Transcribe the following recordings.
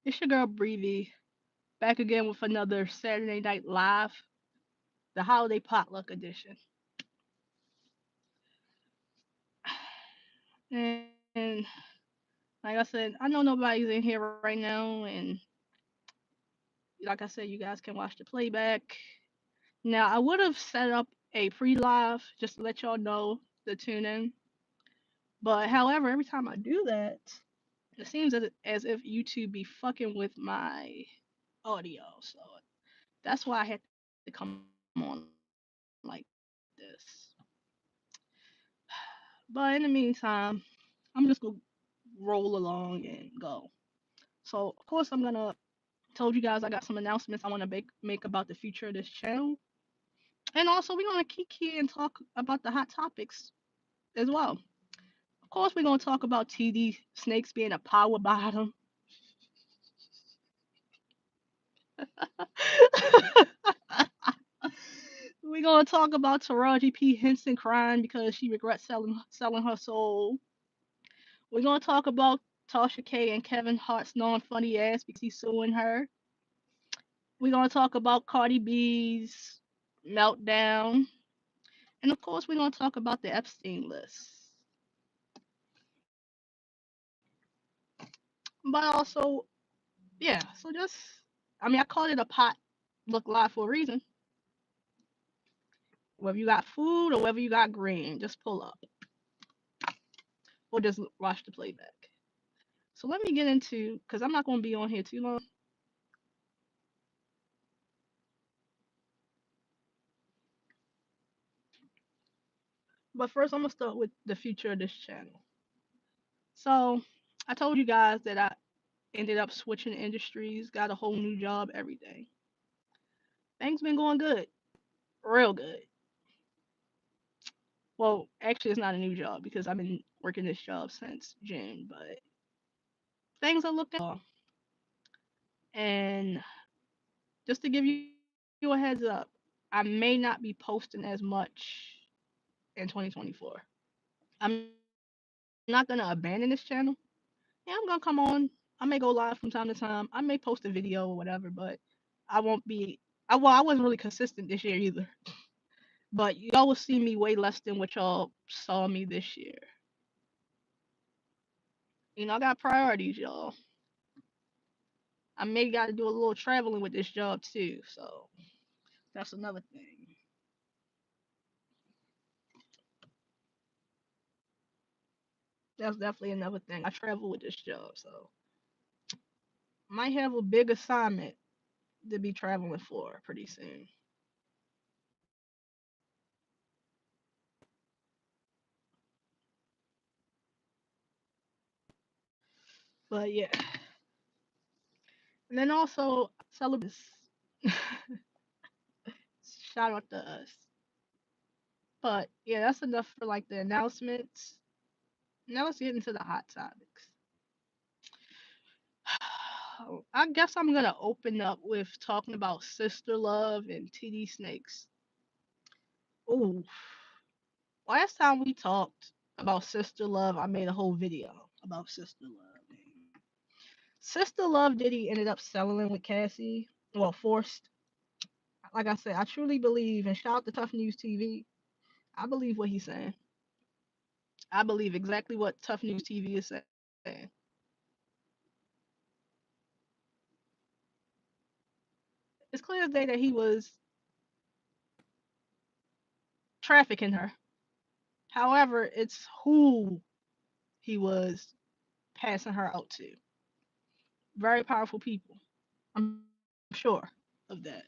It's your girl Breezy, back again with another Saturday Night Live, the holiday potluck edition. And like I said, I know nobody's in here right now, and like I said, you guys can watch the playback. Now, I would have set up a pre-live just to let y'all know to tune in, but however, every time I do that, it seems as if YouTube be fucking with my audio, so that's why I had to come on like this. But in the meantime, I'm just gonna roll along and go. So of course I'm gonna told you guys I got some announcements I want to make about the future of this channel, and also we're gonna kiki and talk about the hot topics as well. Of course we're gonna talk about TD Snakes being a power bottom. We're gonna talk about Taraji P Henson crying because she regrets selling her soul. We're gonna talk about Tasha K and Kevin Hart's non-funny ass because he's suing her. We're gonna talk about Cardi B's meltdown, and of course, we're gonna talk about the Epstein list. But also, yeah. So just, I mean, I called it a pot look live for a reason. Whether you got food or whether you got green, just pull up or just watch the playback. So let me get into, because I'm not gonna be on here too long. But first, I'm gonna start with the future of this channel. So I told you guys that I ended up switching industries, got a whole new job, everything. Things been going good, real good. Well, actually, it's not a new job because I've been working this job since June, but things are looking well. And just to give you a heads up, I may not be posting as much in 2024. I'm not gonna abandon this channel. Yeah, I'm gonna come on. I may go live from time to time. I may post a video or whatever, but I won't be. I wasn't really consistent this year either. But y'all will see me way less than what y'all saw me this year. I got priorities, y'all. I may got to do a little traveling with this job too, so that's another thing. That's definitely another thing. I travel with this job, so might have a big assignment to be traveling for pretty soon. But yeah, and then also celebrations. Shout out to us. But yeah, that's enough for like the announcements. Now let's get into the hot topics. I guess I'm gonna open up with talking about sister love and TD snakes. Ooh, last time we talked about sister love, I made a whole video about sister love. Sister love Diddy ended up settling with Cassie. Well, forced. Like I said, I truly believe, and shout out to Tough News TV. I believe what he's saying. I believe exactly what Tough News TV is saying. It's clear as day that he was trafficking her. However, it's who he was passing her out to. Very powerful people. I'm sure of that.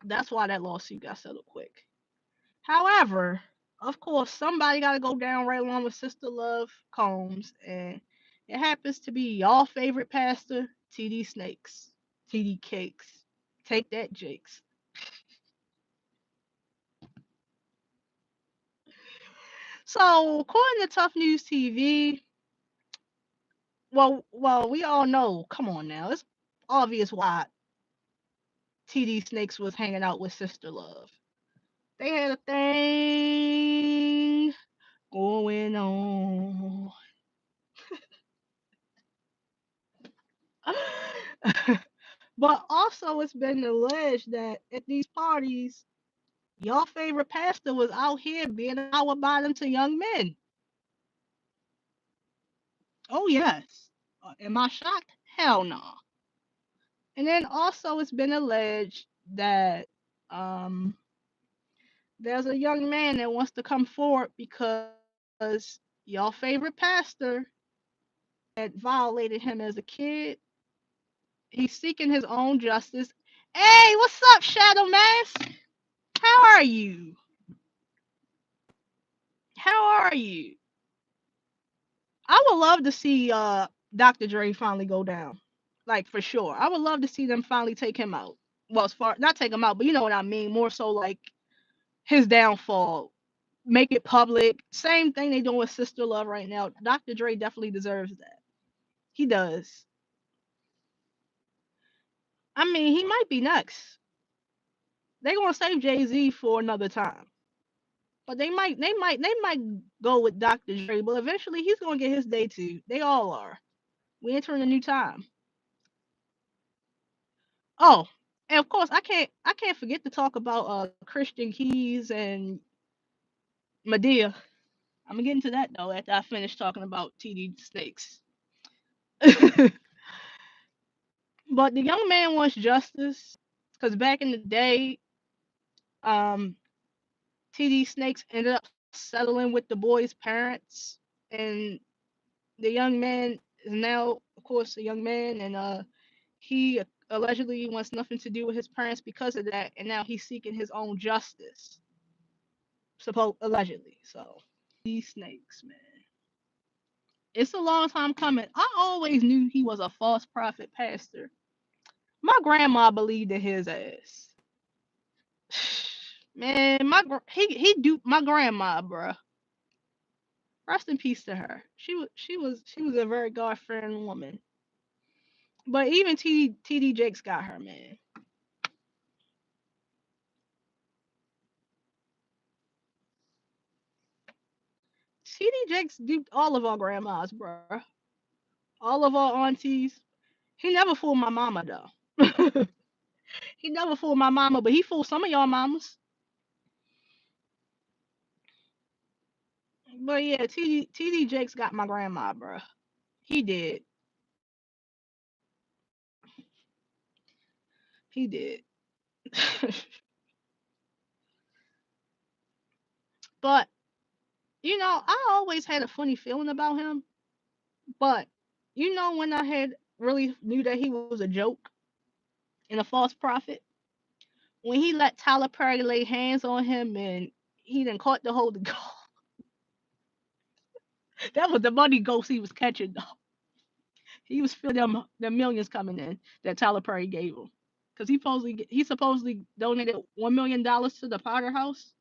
That's why that lawsuit got settled quick. However, of course, somebody got to go down right along with Sister Love Combs, and it happens to be y'all favorite pastor, TD Snakes, TD Cakes. Take that, Jakes. So, according to Tough News TV, well, we all know. Come on now, it's obvious why TD Snakes was hanging out with Sister Love. They had a thing going on. But also, it's been alleged that at these parties, your favorite pastor was out here being a power bottom to young men. Oh, yes. Am I shocked? Hell no. And then also, it's been alleged that um, there's a young man that wants to come forward because your favorite pastor had violated him as a kid. He's seeking his own justice. Hey, what's up, Shadow Mask? How are you? How are you? I would love to see Dr. Dre finally go down. Like for sure. I would love to see them finally take him out. Well, as far not take him out, but you know what I mean. More so like his downfall. Make it public. Same thing they doing with Sister Love right now. Dr. Dre definitely deserves that. He does. I mean, he might be next. They gonna save Jay Z for another time. But they might go with Dr. Dre, but eventually he's gonna get his day too. They all are. We entering a new time. Oh, and of course I can't forget to talk about Christian Keys and Medea. I'm gonna get into that though after I finish talking about TD Snakes. But the young man wants justice because back in the day, um, TD Snakes ended up settling with the boy's parents, and the young man is now, of course, a young man, and he allegedly wants nothing to do with his parents because of that, and now he's seeking his own justice, allegedly. So these snakes, man, it's a long time coming. I always knew he was a false prophet pastor. My grandma believed in his ass. Man, he duped my grandma, bruh. Rest in peace to her. She was a very God fearing woman. But even TD Jakes got her, man. TD Jakes duped all of our grandmas, bruh. All of our aunties. He never fooled my mama though. He never fooled my mama, but he fooled some of y'all mamas. But yeah, TD Jakes got my grandma, bruh. He did. He did. But I always had a funny feeling about him. But when I had really knew that he was a joke and a false prophet, when he let Tyler Perry lay hands on him and he then caught the Holy Ghost. That was the money ghost he was catching though. He was feeling the millions coming in that Tyler Perry gave him. Cause he supposedly donated $1 million to the Potter House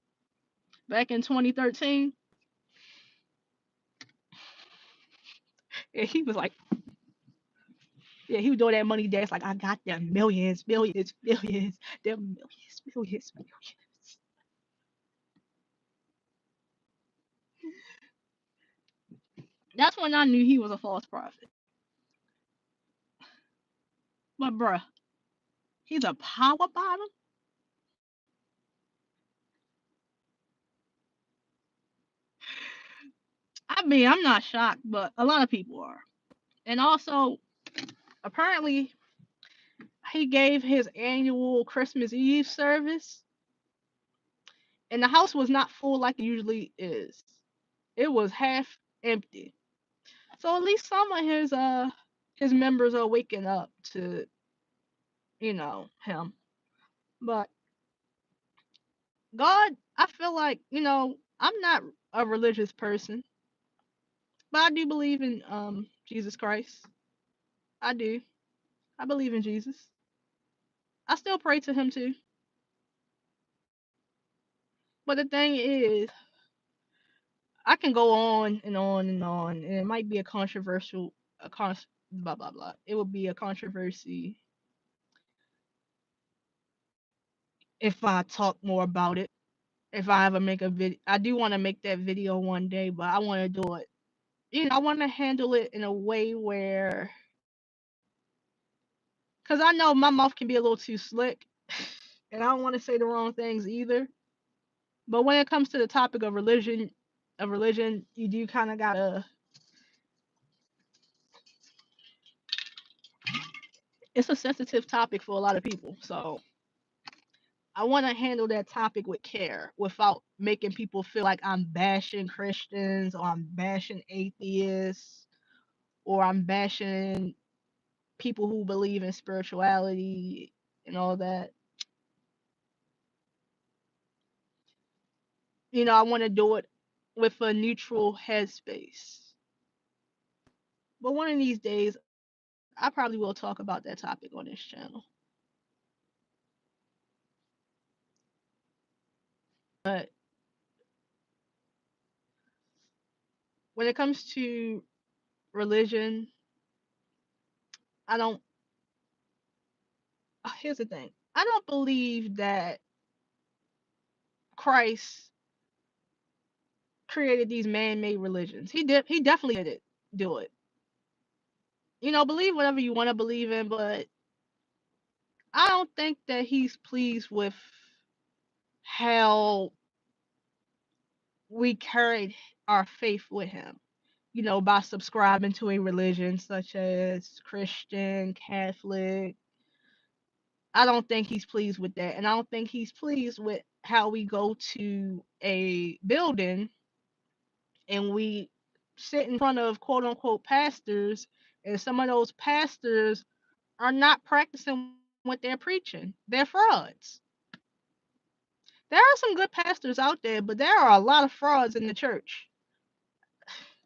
back in 2013, and he was like, yeah, he was doing that money dance like I got them millions, millions, millions, them millions, millions, millions. That's when I knew he was a false prophet. But bruh, he's a power bottom. I mean, I'm not shocked, but a lot of people are. And also, apparently, he gave his annual Christmas Eve service, and the house was not full like it usually is. It was half empty. So at least some of his members are waking up to him. But God, I feel like I'm not a religious person, but I do believe in Jesus Christ. I do. I believe in Jesus. I still pray to him too. But the thing is, I can go on and on and on, and it might be a con, blah blah blah. It would be a controversy if I talk more about it. If I ever make a video, I do want to make that video one day, but I want to do it. I want to handle it in a way where Cause I know my mouth can be a little too slick, and I don't want to say the wrong things either. But when it comes to the topic of religion, you do kind of gotta. It's a sensitive topic for a lot of people, so I want to handle that topic with care without making people feel like I'm bashing Christians or I'm bashing atheists or I'm bashing people who believe in spirituality and all that. I want to do it with a neutral headspace. But one of these days, I probably will talk about that topic on this channel. But when it comes to religion, I don't. Here's the thing: I don't believe that Christ created these man-made religions. He did. He definitely did it. Do it. Believe whatever you want to believe in, but I don't think that he's pleased with how we carried our faith with him. By subscribing to a religion such as Christian, Catholic. I don't think he's pleased with that. And I don't think he's pleased with how we go to a building and we sit in front of quote unquote pastors, and some of those pastors are not practicing what they're preaching. They're frauds. There are some good pastors out there, but there are a lot of frauds in the church.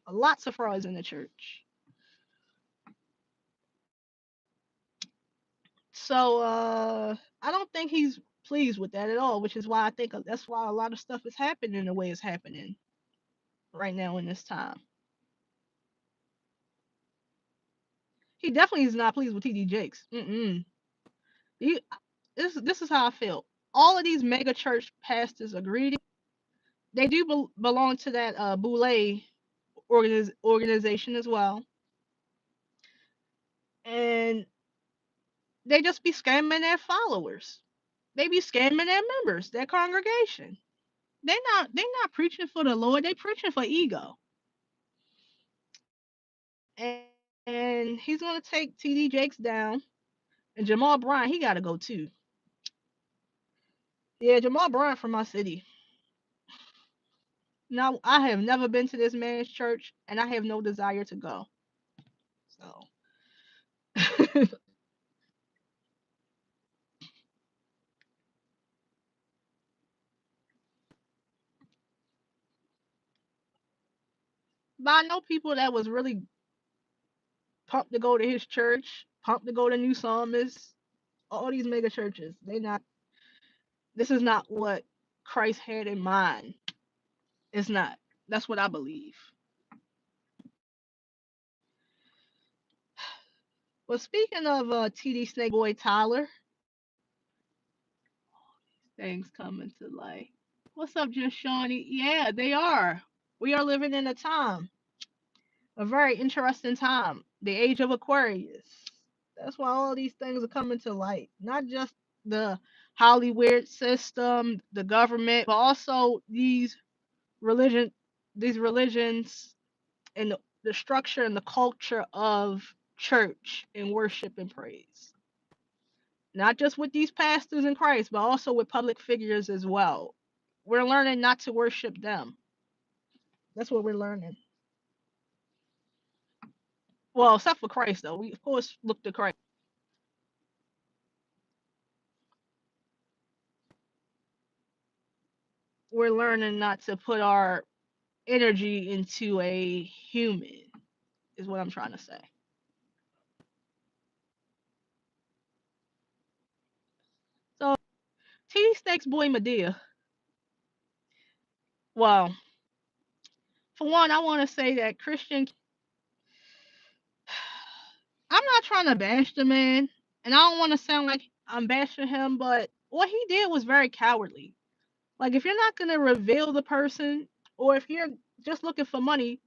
Lots of frauds in the church. So I don't think he's pleased with that at all, which is why I think that's why a lot of stuff is happening the way it's happening right now in this time. He definitely is not pleased with TD Jakes. Mm-mm. He, this is how I feel. All of these mega church pastors are greedy. They do belong to that Boule organization as well, and they just be scamming their followers. They be scamming their members, their congregation. They not preaching for the Lord. They preaching for ego. And, and he's gonna take TD Jakes down, and Jamal Bryant he got to go too. Yeah, Jamal Bryant from my city. Now I have never been to this man's church, and I have no desire to go. So, but I know people that was really pumped to go to his church, pumped to go to New Psalmist, all these mega churches. They not. This is not what Christ had in mind. It's not. That's what I believe. Well, speaking of TD Snake Boy Tyler, things coming to light. What's up, just Shawnee? Yeah, they are. We are living in a very interesting time. The age of Aquarius. That's why all these things are coming to light. Not just the Hollywood system, the government, but also religion, these religions, and the structure and the culture of church and worship and praise. Not just with these pastors in Christ, but also with public figures as well. We're learning not to worship them. That's what we're learning. Well, except for Christ, though. We, of course, look to Christ. We're learning not to put our energy into a human, is what I'm trying to say. So, T Snake's boy Medea. Well, for one, I want to say that Christian. I'm not trying to bash the man, and I don't want to sound like I'm bashing him, but what he did was very cowardly. Like, if you're not going to reveal the person, or if you're just looking for money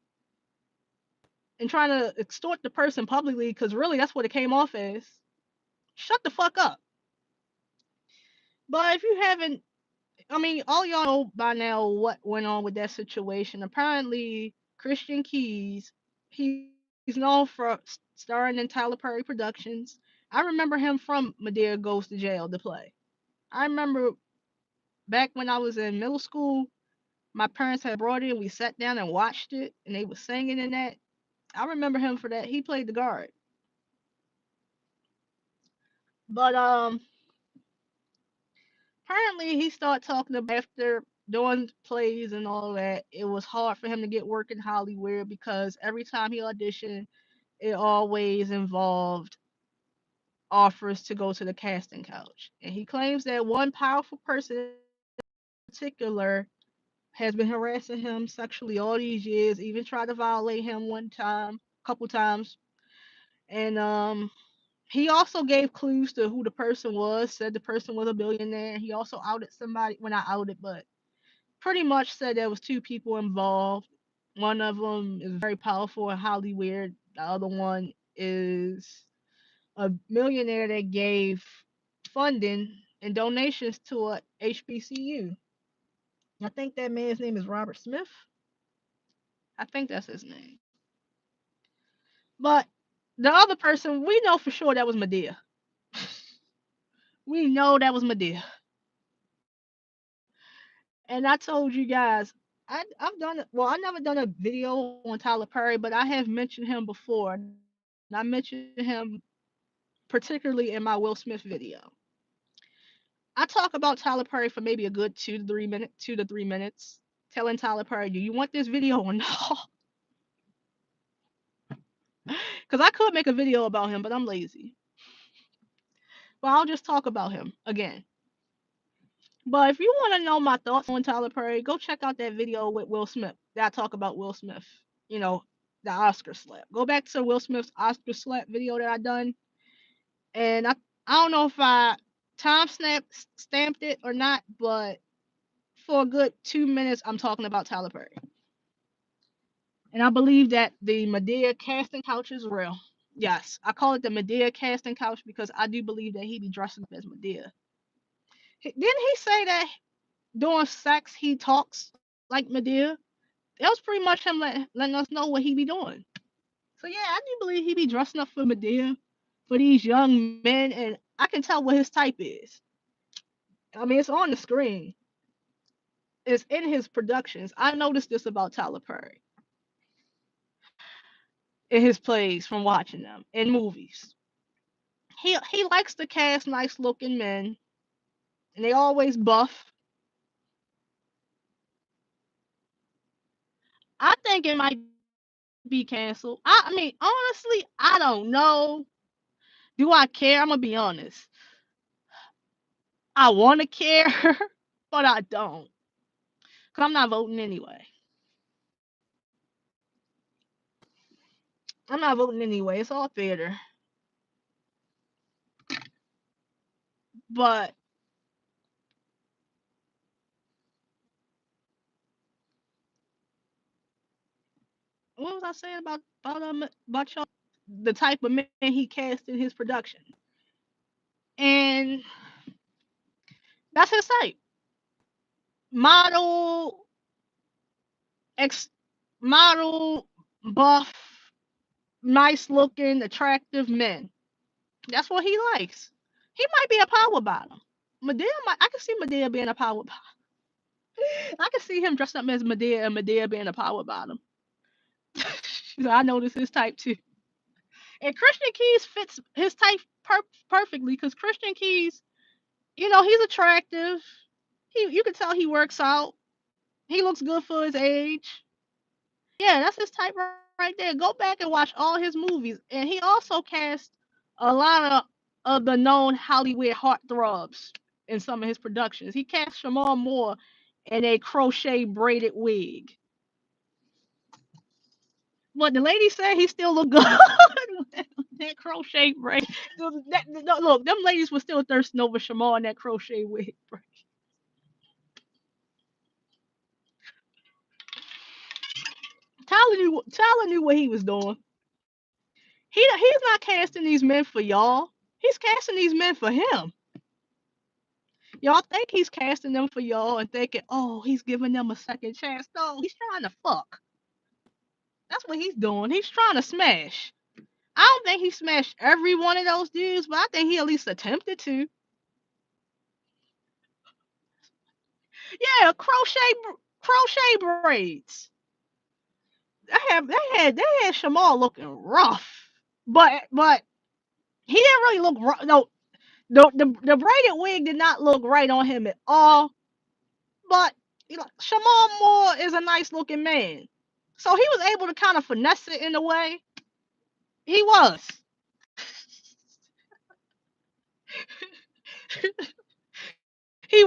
and trying to extort the person publicly, because really that's what it came off as. Shut the fuck up. But if you haven't, I mean, all y'all know by now what went on with that situation. Apparently, Christian Keys, he's known for starring in Tyler Perry Productions. I remember him from Medea Goes to Jail, the play. I remember back when I was in middle school, my parents had brought it and we sat down and watched it, and they were singing in that. I remember him for that. He played the guard. But apparently he started talking about after doing plays and all that, it was hard for him to get work in Hollywood because every time he auditioned, it always involved offers to go to the casting couch. And he claims that one powerful person in particular has been harassing him sexually all these years, even tried to violate him one time, couple times. And he also gave clues to who the person was, said the person was a billionaire. He also outed somebody, well, not outed, but pretty much said there was two people involved. One of them is very powerful and highly weird. The other one is a millionaire that gave funding and donations to a HBCU. I think that man's name is Robert Smith. I think that's his name. But the other person, we know for sure that was Medea. We know that was Medea. And I told you guys, I've done it. Well, I never done a video on Tyler Perry, but I have mentioned him before. And I mentioned him particularly in my Will Smith video. I talk about Tyler Perry for maybe a good 2 to 3 minutes, telling Tyler Perry, "Do you want this video or no?" Because I could make a video about him, but I'm lazy. But I'll just talk about him again. But if you want to know my thoughts on Tyler Perry, go check out that video with Will Smith that I talk about Will Smith. You know, the Oscar slap. Go back to Will Smith's Oscar slap video that I done, and I don't know if I stamped it or not, but for a good 2 minutes I'm talking about Tyler Perry, and I believe that the Medea casting couch is real. Yes, I call it the Medea casting couch because I do believe that he be dressing up as Medea. Didn't he say that during sex he talks like Medea? That was pretty much him letting us know what he be doing. So yeah, I do believe he be dressing up for Medea for these young men, and I can tell what his type is. I mean, it's on the screen. It's in his productions. I noticed this about Tyler Perry in his plays from watching them in movies. He likes to cast nice looking men, and they always buff. I think it might be canceled. I mean, honestly, I don't know. Do I care? I'm gonna be honest. I want to care, but I don't, cause I'm not voting anyway. I'm not voting anyway. It's all theater. But what was I saying about y'all? The type of men he cast in his production, and that's his type. Model, ex, model, buff, nice looking, attractive men. That's what he likes. He might be a power bottom. Medea might. I can see Medea being a power bottom. I can see him dressed up as Medea and Medea being a power bottom. So I know this is his type too. And Christian Keys fits his type perfectly because Christian Keys, he's attractive. You can tell he works out. He looks good for his age. Yeah, that's his type right there. Go back and watch all his movies. And he also cast a lot of the known Hollywood heartthrobs in some of his productions. He cast Shamar Moore in a crochet braided wig. What the lady said, he still look good. That crochet braid. Look, them ladies were still thirsting over Shamar and that crochet wig. Tyler knew what he was doing. He's not casting these men for y'all. He's casting these men for him. Y'all think he's casting them for y'all and thinking, oh, he's giving them a second chance. No, he's trying to fuck. That's what he's doing. He's trying to smash. I don't think he smashed every one of those dudes, but I think he at least attempted to. Yeah, crochet braids. They had Shamal looking rough, but he didn't really look rough. No, the braided wig did not look right on him at all. But Shamal Moore is a nice looking man, so he was able to kind of finesse it in a way. He was.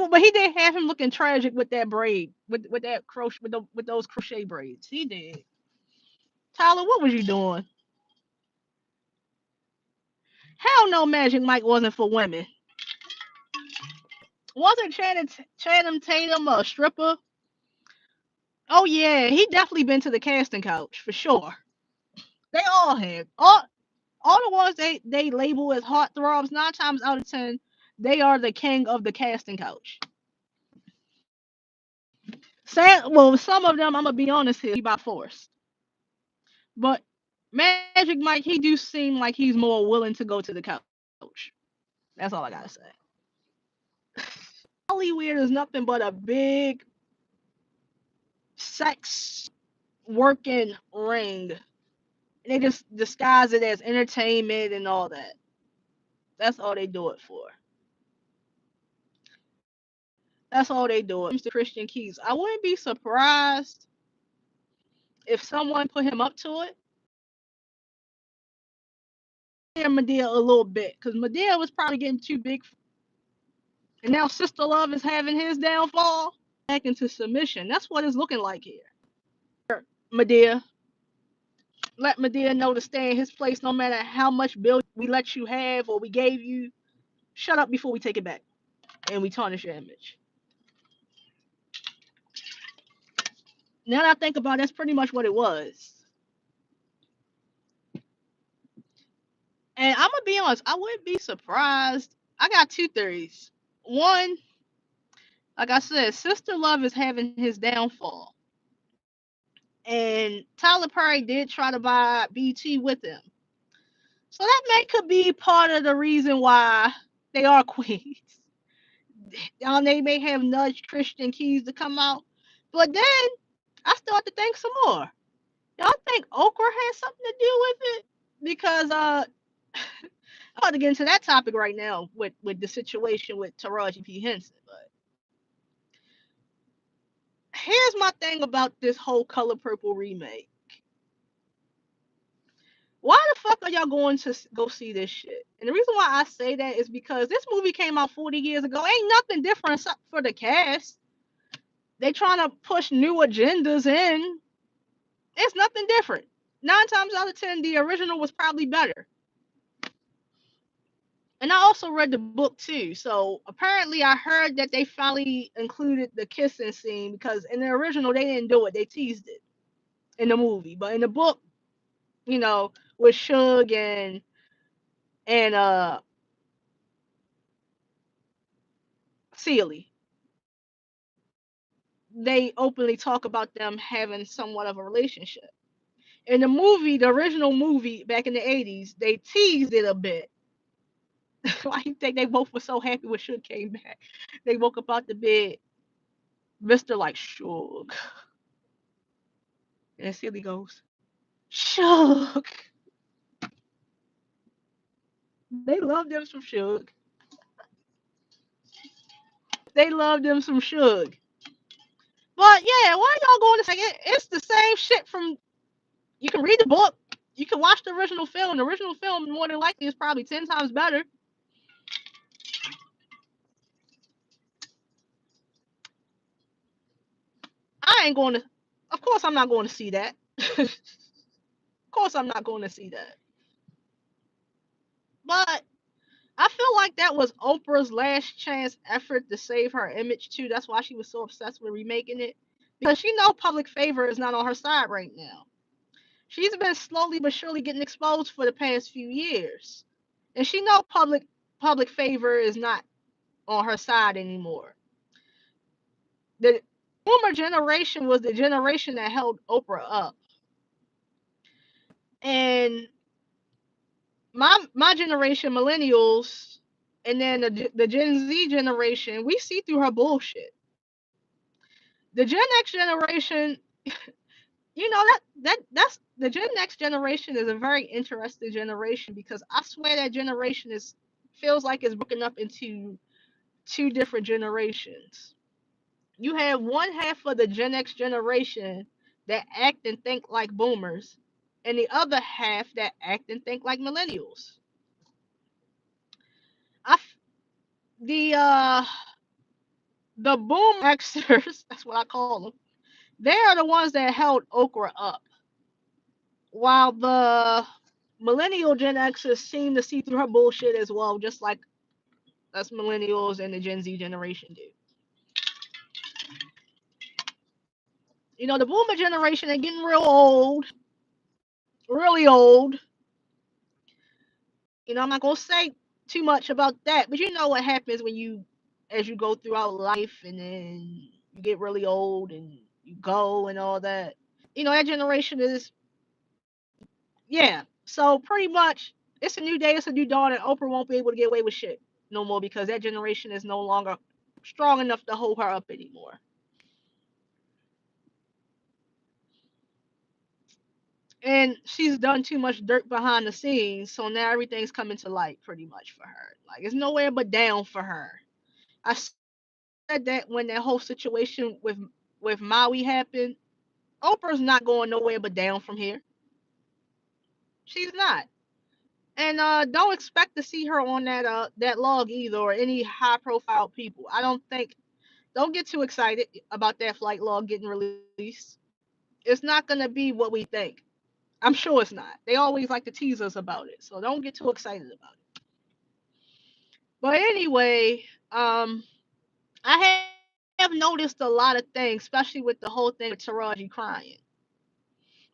But he did have him looking tragic with that braid, with that crochet, with those crochet braids. He did. Tyler, what was you doing? Hell no, Magic Mike wasn't for women. Wasn't Channing Tatum a stripper? Oh yeah, he definitely been to the casting couch for sure. They all have. All the ones they label as heartthrobs, 9 times out of 10, they are the king of the casting couch. Well, some of them, I'm gonna be honest here, he by force. But Magic Mike, he do seem like he's more willing to go to the couch. That's all I gotta say. Hollywood is nothing but a big sex working ring. They just disguise it as entertainment and all that. That's all they do it for. That's all they do. It comes to Christian Keys. I wouldn't be surprised if someone put him up to it. Medea a little bit because Medea was probably getting too big, and now Sister Love is having his downfall back into submission. That's what it's looking like here. Medea, let Medea know to stay in his place no matter how much bill we let you have or we gave you. Shut up before we take it back and we tarnish your image. Now that I think about it, that's pretty much what it was. And I'm gonna be honest, I wouldn't be surprised. I got two theories. One, like I said, Sister Love is having his downfall. And Tyler Perry did try to buy BT with him. So that could be part of the reason why they are queens. They may have nudged Christian Keys to come out. But then I still have to think some more. Y'all think Okra had something to do with it? Because I'm about to get into that topic right now with the situation with Taraji P. Henson. But here's my thing about this whole Color Purple remake. Why the fuck are y'all going to go see this shit? And the reason why I say that is because this movie came out 40 years ago. Ain't nothing different except for the cast. They trying to push new agendas in. It's nothing different. 9 times out of 10, the original was probably better. And I also read the book too. So apparently, I heard that they finally included the kissing scene because in the original they didn't do it. They teased it in the movie, but in the book, with Suge and Celie, they openly talk about them having somewhat of a relationship. In the movie, the original movie back in the 80s, they teased it a bit. Why you think they both were so happy when Suge came back? They woke up out the bed, Mr. like Suge. And Celie goes, Suge. They love them some Suge. They love them some Suge. But yeah, why y'all going to say it? It's the same shit from. You can read the book. You can watch the original film. The original film, more than likely, is probably 10 times better. I ain't going to. Of course, I'm not going to see that. Of course, I'm not going to see that. But I feel like that was Oprah's last chance effort to save her image too. That's why she was so obsessed with remaking it because she know public favor is not on her side right now. She's been slowly but surely getting exposed for the past few years. and she know public favor is not on her side anymore. The boomer generation was the generation that held Oprah up, and my generation, millennials, and then the Gen Z generation, we see through her bullshit. The Gen X generation, that's the Gen X generation is a very interesting generation because I swear that generation is feels like it's broken up into two different generations. You have one half of the Gen X generation that act and think like boomers, and the other half that act and think like millennials. I f- the boom Xers, that's what I call them. They are the ones that held Okra up, while the millennial Gen Xers seem to see through her bullshit as well, just like us millennials and the Gen Z generation do. The boomer generation, they're getting real old, really old. I'm not gonna say too much about that, but you know what happens when as you go throughout life, and then you get really old and you go and all that. That generation is, yeah. So pretty much, it's a new day, it's a new dawn, and Oprah won't be able to get away with shit no more because that generation is no longer strong enough to hold her up anymore. And she's done too much dirt behind the scenes, so now everything's coming to light pretty much for her. Like it's nowhere but down for her. I said that when that whole situation with Maui happened. Oprah's not going nowhere but down from here. She's not. And don't expect to see her on that log either, or any high profile people. I don't think. Don't get too excited about that flight log getting released. It's not gonna be what we think. I'm sure it's not. They always like to tease us about it, so don't get too excited about it. But anyway, I have noticed a lot of things, especially with the whole thing with Taraji crying.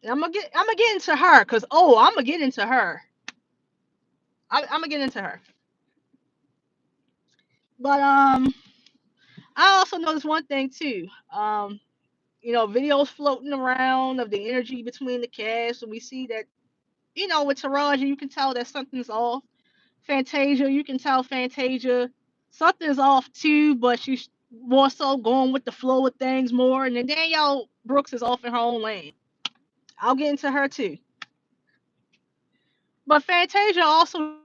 And I'm gonna get into her, cause I'm gonna get into her. I'm gonna get into her. But I also noticed one thing too. Videos floating around of the energy between the cast, and we see that with Taraji, you can tell that something's off. Fantasia, you can tell Fantasia something's off too, but she's more so going with the flow of things more. And then Danielle Brooks is off in her own lane. I'll get into her too. But Fantasia also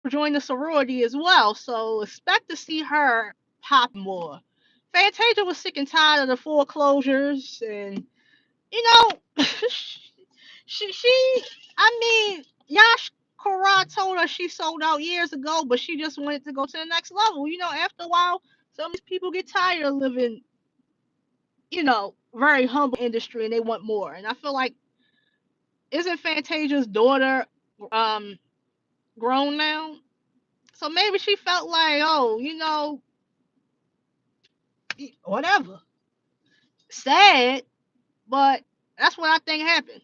joined the sorority as well, so expect to see her pop more. Fantasia was sick and tired of the foreclosures, and you know, she, I mean, Yash Kara told her she sold out years ago, but she just wanted to go to the next level. After a while, some of these people get tired of living, very humble industry, and they want more. And I feel like, isn't Fantasia's daughter um grown now? So maybe she felt like, oh, whatever. Sad, but that's what I think happened.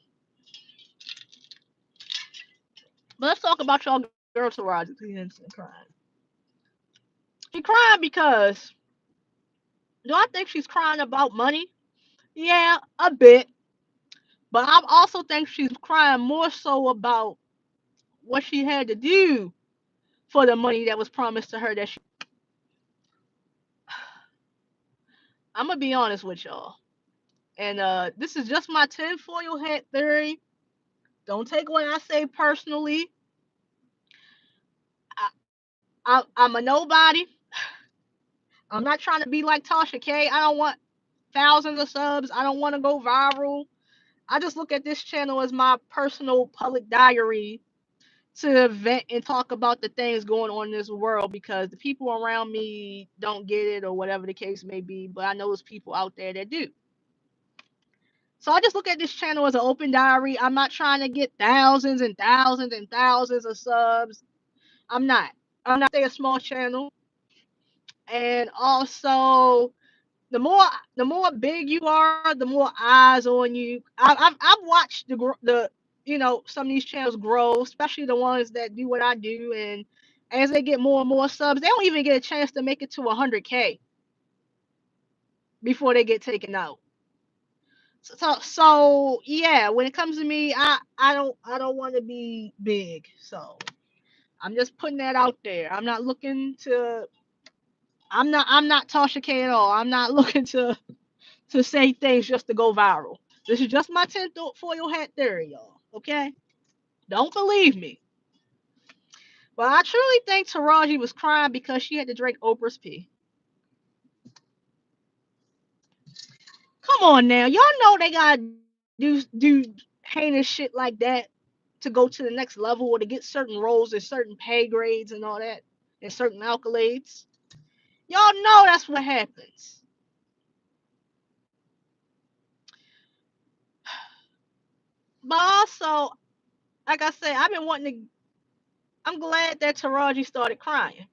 But let's talk about y'all girl Taraji and crying. She crying because, do I think she's crying about money? Yeah, a bit. But I also think she's crying more so about what she had to do for the money that was promised to her. I'm gonna be honest with y'all, and this is just my tinfoil hat theory. Don't take what I say personally. I'm a nobody. I'm not trying to be like Tasha K. I don't want thousands of subs. I don't want to go viral. I just look at this channel as my personal public diary to vent and talk about the things going on in this world because the people around me don't get it or whatever the case may be, but I know there's people out there that do. So I just look at this channel as an open diary. I'm not trying to get thousands and thousands and thousands of subs. I'm not. Stay a small channel. And also, the more big you are, the more eyes on you. I've watched the some of these channels grow, especially the ones that do what I do, and as they get more and more subs, they don't even get a chance to make it to 100K before they get taken out. So yeah, when it comes to me, I don't want to be big. So I'm just putting that out there. I'm not Tasha K at all. I'm not looking to say things just to go viral. This is just my tinfoil hat theory, y'all. Okay? Don't believe me. But I truly think Taraji was crying because she had to drink Oprah's pee. Come on now, y'all know they gotta do heinous shit like that to go to the next level or to get certain roles and certain pay grades and all that and certain accolades. Y'all know that's what happens. But also, like I said, I've been wanting to. I'm glad that Taraji started crying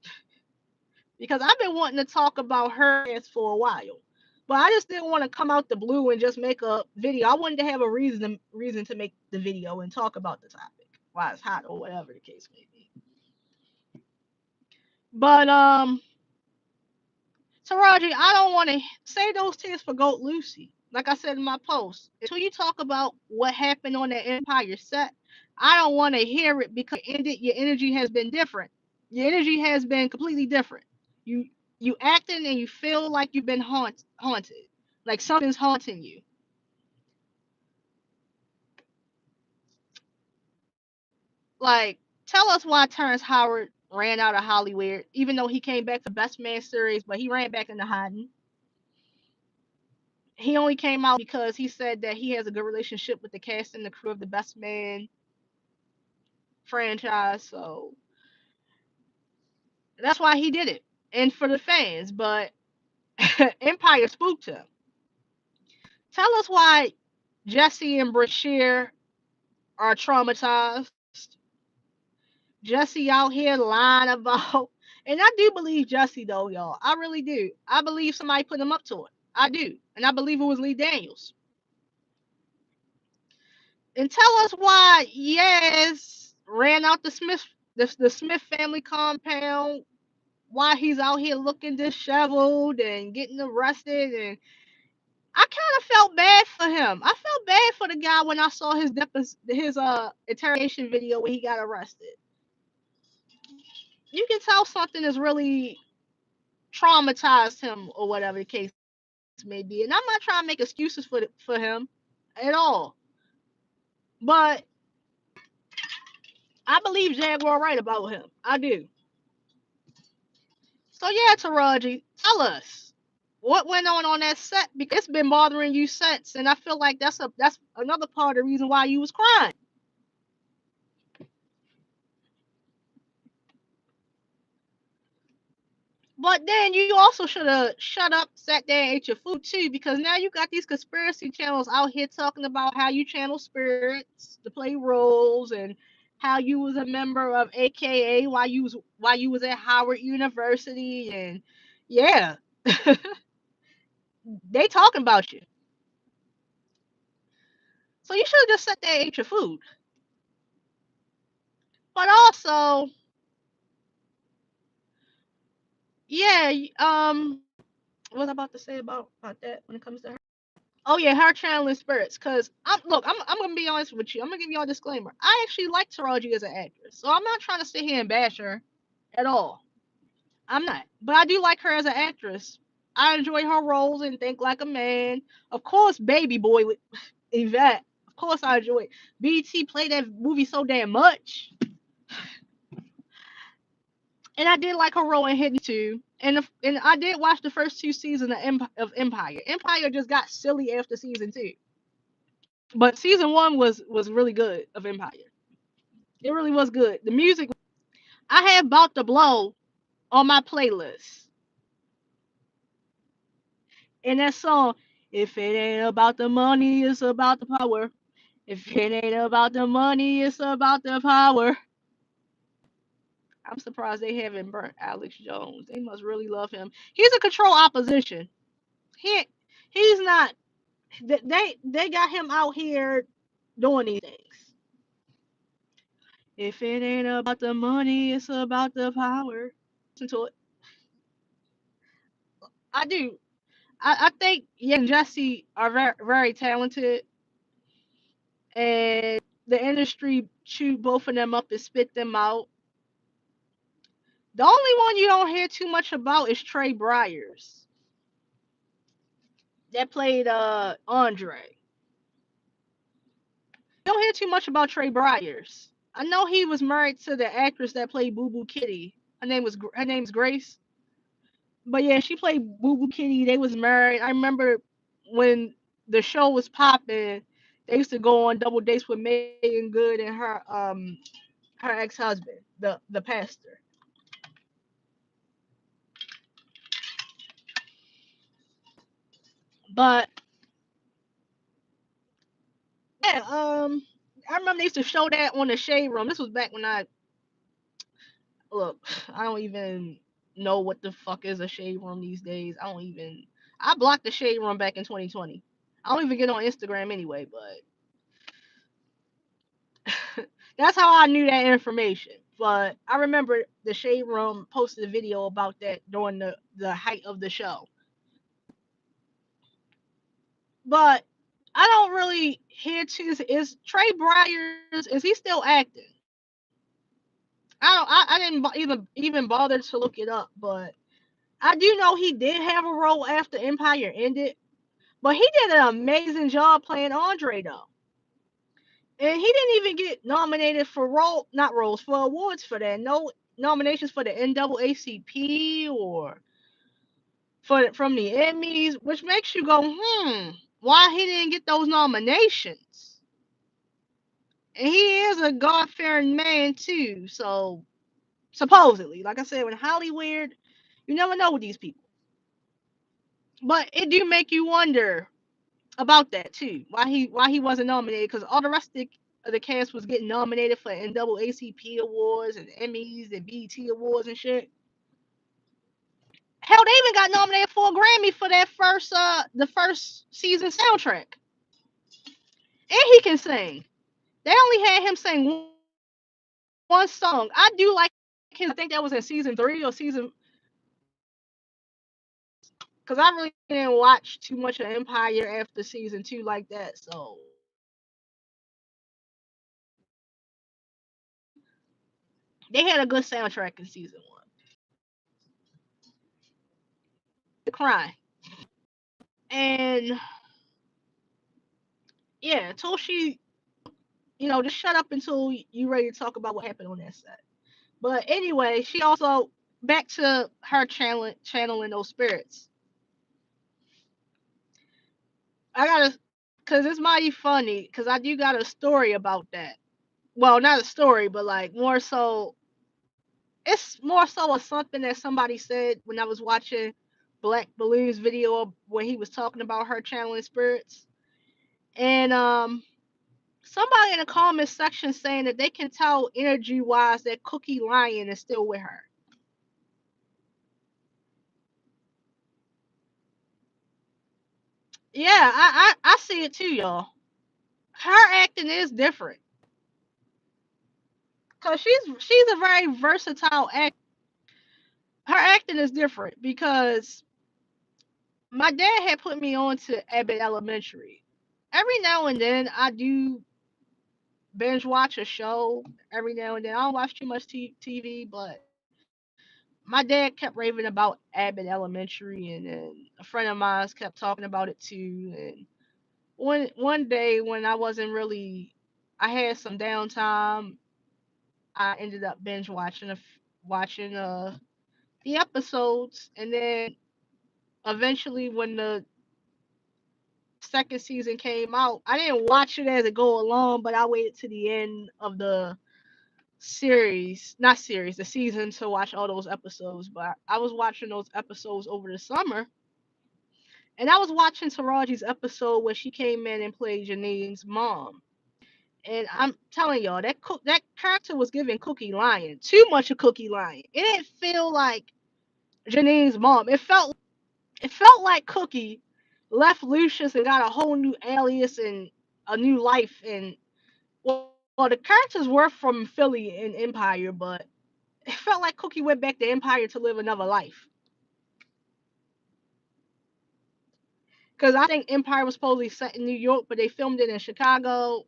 because I've been wanting to talk about her ass for a while. But I just didn't want to come out the blue and just make a video. I wanted to have a reason to make the video and talk about the topic, why it's hot or whatever the case may be. But Taraji, I don't want to say those tears for Goat Lucy. Like I said in my post, until you talk about what happened on the Empire set, I don't want to hear it because your energy has been different. Your energy has been completely different. You you acting and you feel like you've been haunted, like something's haunting you. Like, tell us why Terrence Howard ran out of Hollywood, even though he came back for Best Man series, but he ran back into hiding. He only came out because he said that he has a good relationship with the cast and the crew of the Best Man franchise, so that's why he did it, and for the fans. But Empire spooked him. Tell us why Jesse and Brashear are traumatized. Jesse out here lying about, and I do believe Jesse though, y'all. I really do. I believe somebody put him up to it. I do, and I believe it was Lee Daniels. And tell us why Yaz ran out the Smith family compound, why he's out here looking disheveled and getting arrested, and I kind of felt bad for him. I felt bad for the guy when I saw his interrogation video when he got arrested. You can tell something has really traumatized him or whatever the case may be. And I'm not trying to make excuses for him at all. But I believe Jaguar right about him. I do. So yeah, Taraji, tell us what went on that set because it's been bothering you since, and I feel like that's another part of the reason why you was crying. But then you also should have shut up, sat there, and ate your food too, because now you got these conspiracy channels out here talking about how you channel spirits to play roles and how you was a member of AKA while you was at Howard University and yeah, they talking about you. So you should have just sat there and ate your food. But also, yeah, what was I about to say about that when it comes to her? Oh yeah, her channeling spirits. Cause I'm gonna be honest with you. I'm gonna give you a disclaimer. I actually like Taraji as an actress, so I'm not trying to sit here and bash her at all. I'm not, but I do like her as an actress. I enjoy her roles in Think Like a Man. Of course, Baby Boy with Yvette. Of course, I enjoy it. BT played that movie so damn much, and I did like her role in Hidden too. And I did watch the first two seasons of Empire. Empire just got silly after season two. But season one was really good of Empire. It really was good. The music I had About to Blow on my playlist. And that song, if it ain't about the money, it's about the power. If it ain't about the money, it's about the power. I'm surprised they haven't burnt Alex Jones. They must really love him. He's a control opposition. He he's not. They got him out here doing these things. If it ain't about the money, it's about the power. Listen to it. I do. I think Yang and Jesse are very, very talented, and the industry chewed both of them up and spit them out. The only one you don't hear too much about is Trey Byers, that played Andre. You don't hear too much about Trey Byers. I know he was married to the actress that played Boo Boo Kitty. Her name's Grace. But yeah, she played Boo Boo Kitty. They was married. I remember when the show was popping, they used to go on double dates with Megan Good and her ex husband, the pastor. But yeah, I remember they used to show that on the Shade Room. This was back when I look. I don't even know what the fuck is a Shade Room these days. I blocked the Shade Room back in 2020. I don't even get on Instagram anyway, but that's how I knew that information. But I remember the Shade Room posted a video about that during the height of the show. But I don't really hear too. Is Trey Byers, is he still acting? I didn't even bother to look it up, but I do know he did have a role after Empire ended. But he did an amazing job playing Andre though. And he didn't even get nominated for not roles, for awards for that. No nominations for the NAACP or from the Emmys, which makes you go, why he didn't get those nominations? And he is a God fearing man too, so supposedly, like I said, with Hollywood, you never know with these people. But it do make you wonder about that too. Why he wasn't nominated? Because all the rest of the cast was getting nominated for NAACP awards and Emmys and BET awards and shit. Hell, they even got nominated for a Grammy for that the first season soundtrack. And he can sing. They only had him sing one song. I do like his. I think that was in season 3 or season. Because I really didn't watch too much of Empire after season 2 like that. So they had a good soundtrack in season 1. The Cry. And yeah, Toshi, just shut up until you ready to talk about what happened on that set. But anyway, she also back to her channeling those spirits. I gotta, cause it's mighty funny, cause I do got a story about that. Well, not a story, but like more so, it's more so of something that somebody said when I was watching Black Balloon's video when he was talking about her channeling spirits, and somebody in the comment section saying that they can tell energy wise that Cookie Lion is still with her. Yeah, I see it too, y'all. Her acting is different. Cause she's a very versatile act. Her acting is different because my dad had put me on to Abbott Elementary. Every now and then I do binge watch a show. Every now and then I don't watch too much TV, but my dad kept raving about Abbott Elementary, and then a friend of mine kept talking about it too. And one day when I had some downtime. I ended up binge watching the episodes, and then eventually when the second season came out, I didn't watch it as it go along, but I waited to the end of the the season to watch all those episodes. But I was watching those episodes over the summer, and I was watching Taraji's episode where she came in and played Janine's mom. And I'm telling y'all, that character was giving Cookie Lion too much of Cookie Lion. It didn't feel like Janine's mom. It felt like Cookie left Lucius and got a whole new alias and a new life and Well, the characters were from Philly and Empire, but it felt like Cookie went back to Empire to live another life. Because I think Empire was supposedly set in New York, but they filmed it in Chicago.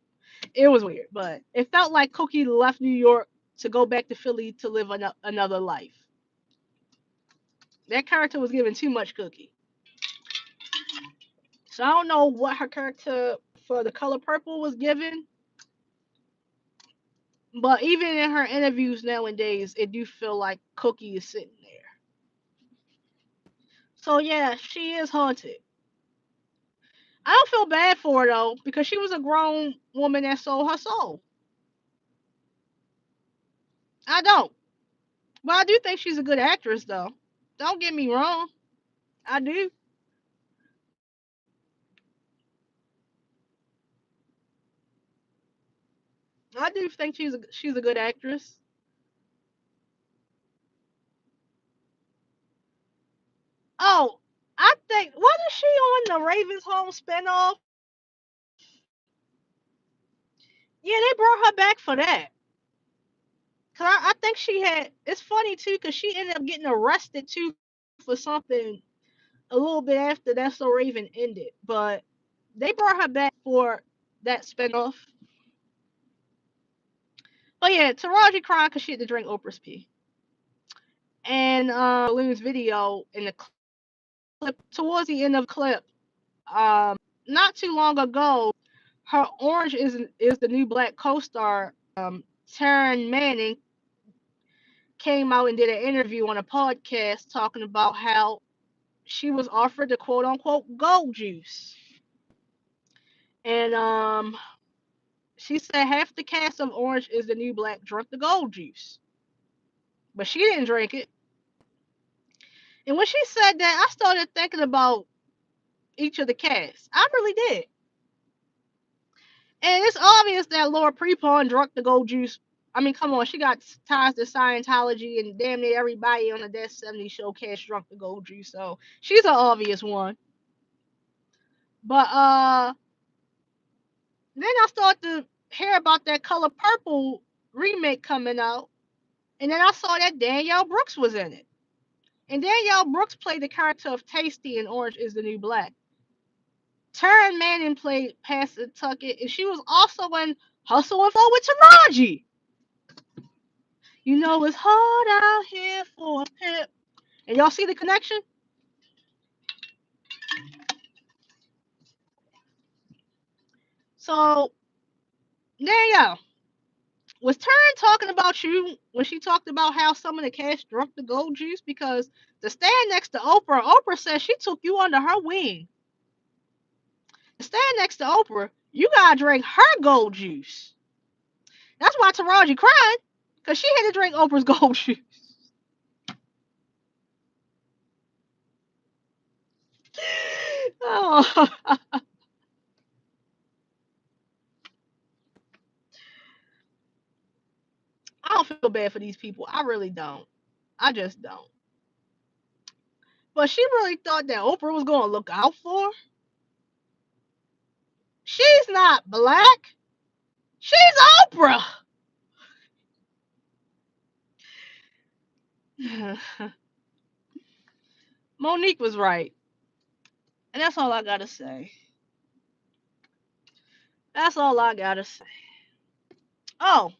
It was weird, but it felt like Cookie left New York to go back to Philly to live another life. That character was given too much Cookie. So I don't know what her character for the color purple was given, but even in her interviews nowadays, it do feel like Cookie is sitting there. So yeah, she is haunted. I don't feel bad for her though, because she was a grown woman that sold her soul. I don't. But I do think she's a good actress though. Don't get me wrong. I do. I do think she's a good actress. Oh, I think wasn't she on the Ravens Home spinoff? Yeah, they brought her back for that. Cause I think she had. It's funny too, cause she ended up getting arrested too for something a little bit after That's So Raven ended. But they brought her back for that spinoff. But yeah, Taraji cried because she had to drink Oprah's pee. And Balloon's video in the clip towards the end of the clip, not too long ago, her Orange is the New Black co-star, Taryn Manning, came out and did an interview on a podcast talking about how she was offered the quote unquote gold juice. And she said half the cast of Orange is the New Black drank the gold juice. But she didn't drink it. And when she said that, I started thinking about each of the casts. I really did. And it's obvious that Laura Prepon drunk the gold juice. I mean, come on, she got ties to Scientology, and damn near everybody on the Death 70 showcase drunk the gold juice. So she's an obvious one. But then I started to hear about that Color Purple remake coming out, and then I saw that Danielle Brooks was in it. And Danielle Brooks played the character of Tasty in Orange is the New Black. Taryn Manning played Pastor Tuckett, and she was also in Hustle and Flow with Taraji. You know it's hard out here for a pimp. And y'all see the connection? So there you go. Was Taryn talking about you when she talked about how some of the cast drunk the gold juice? Because to stand next to Oprah, Oprah said she took you under her wing. To stand next to Oprah, you gotta drink her gold juice. That's why Taraji cried, because she had to drink Oprah's gold juice. Oh, I don't feel bad for these people. I really don't. I just don't. But she really thought that Oprah was gonna look out for her. She's not black. She's Oprah. Monique was right. And that's all I gotta say. That's all I gotta say. Oh,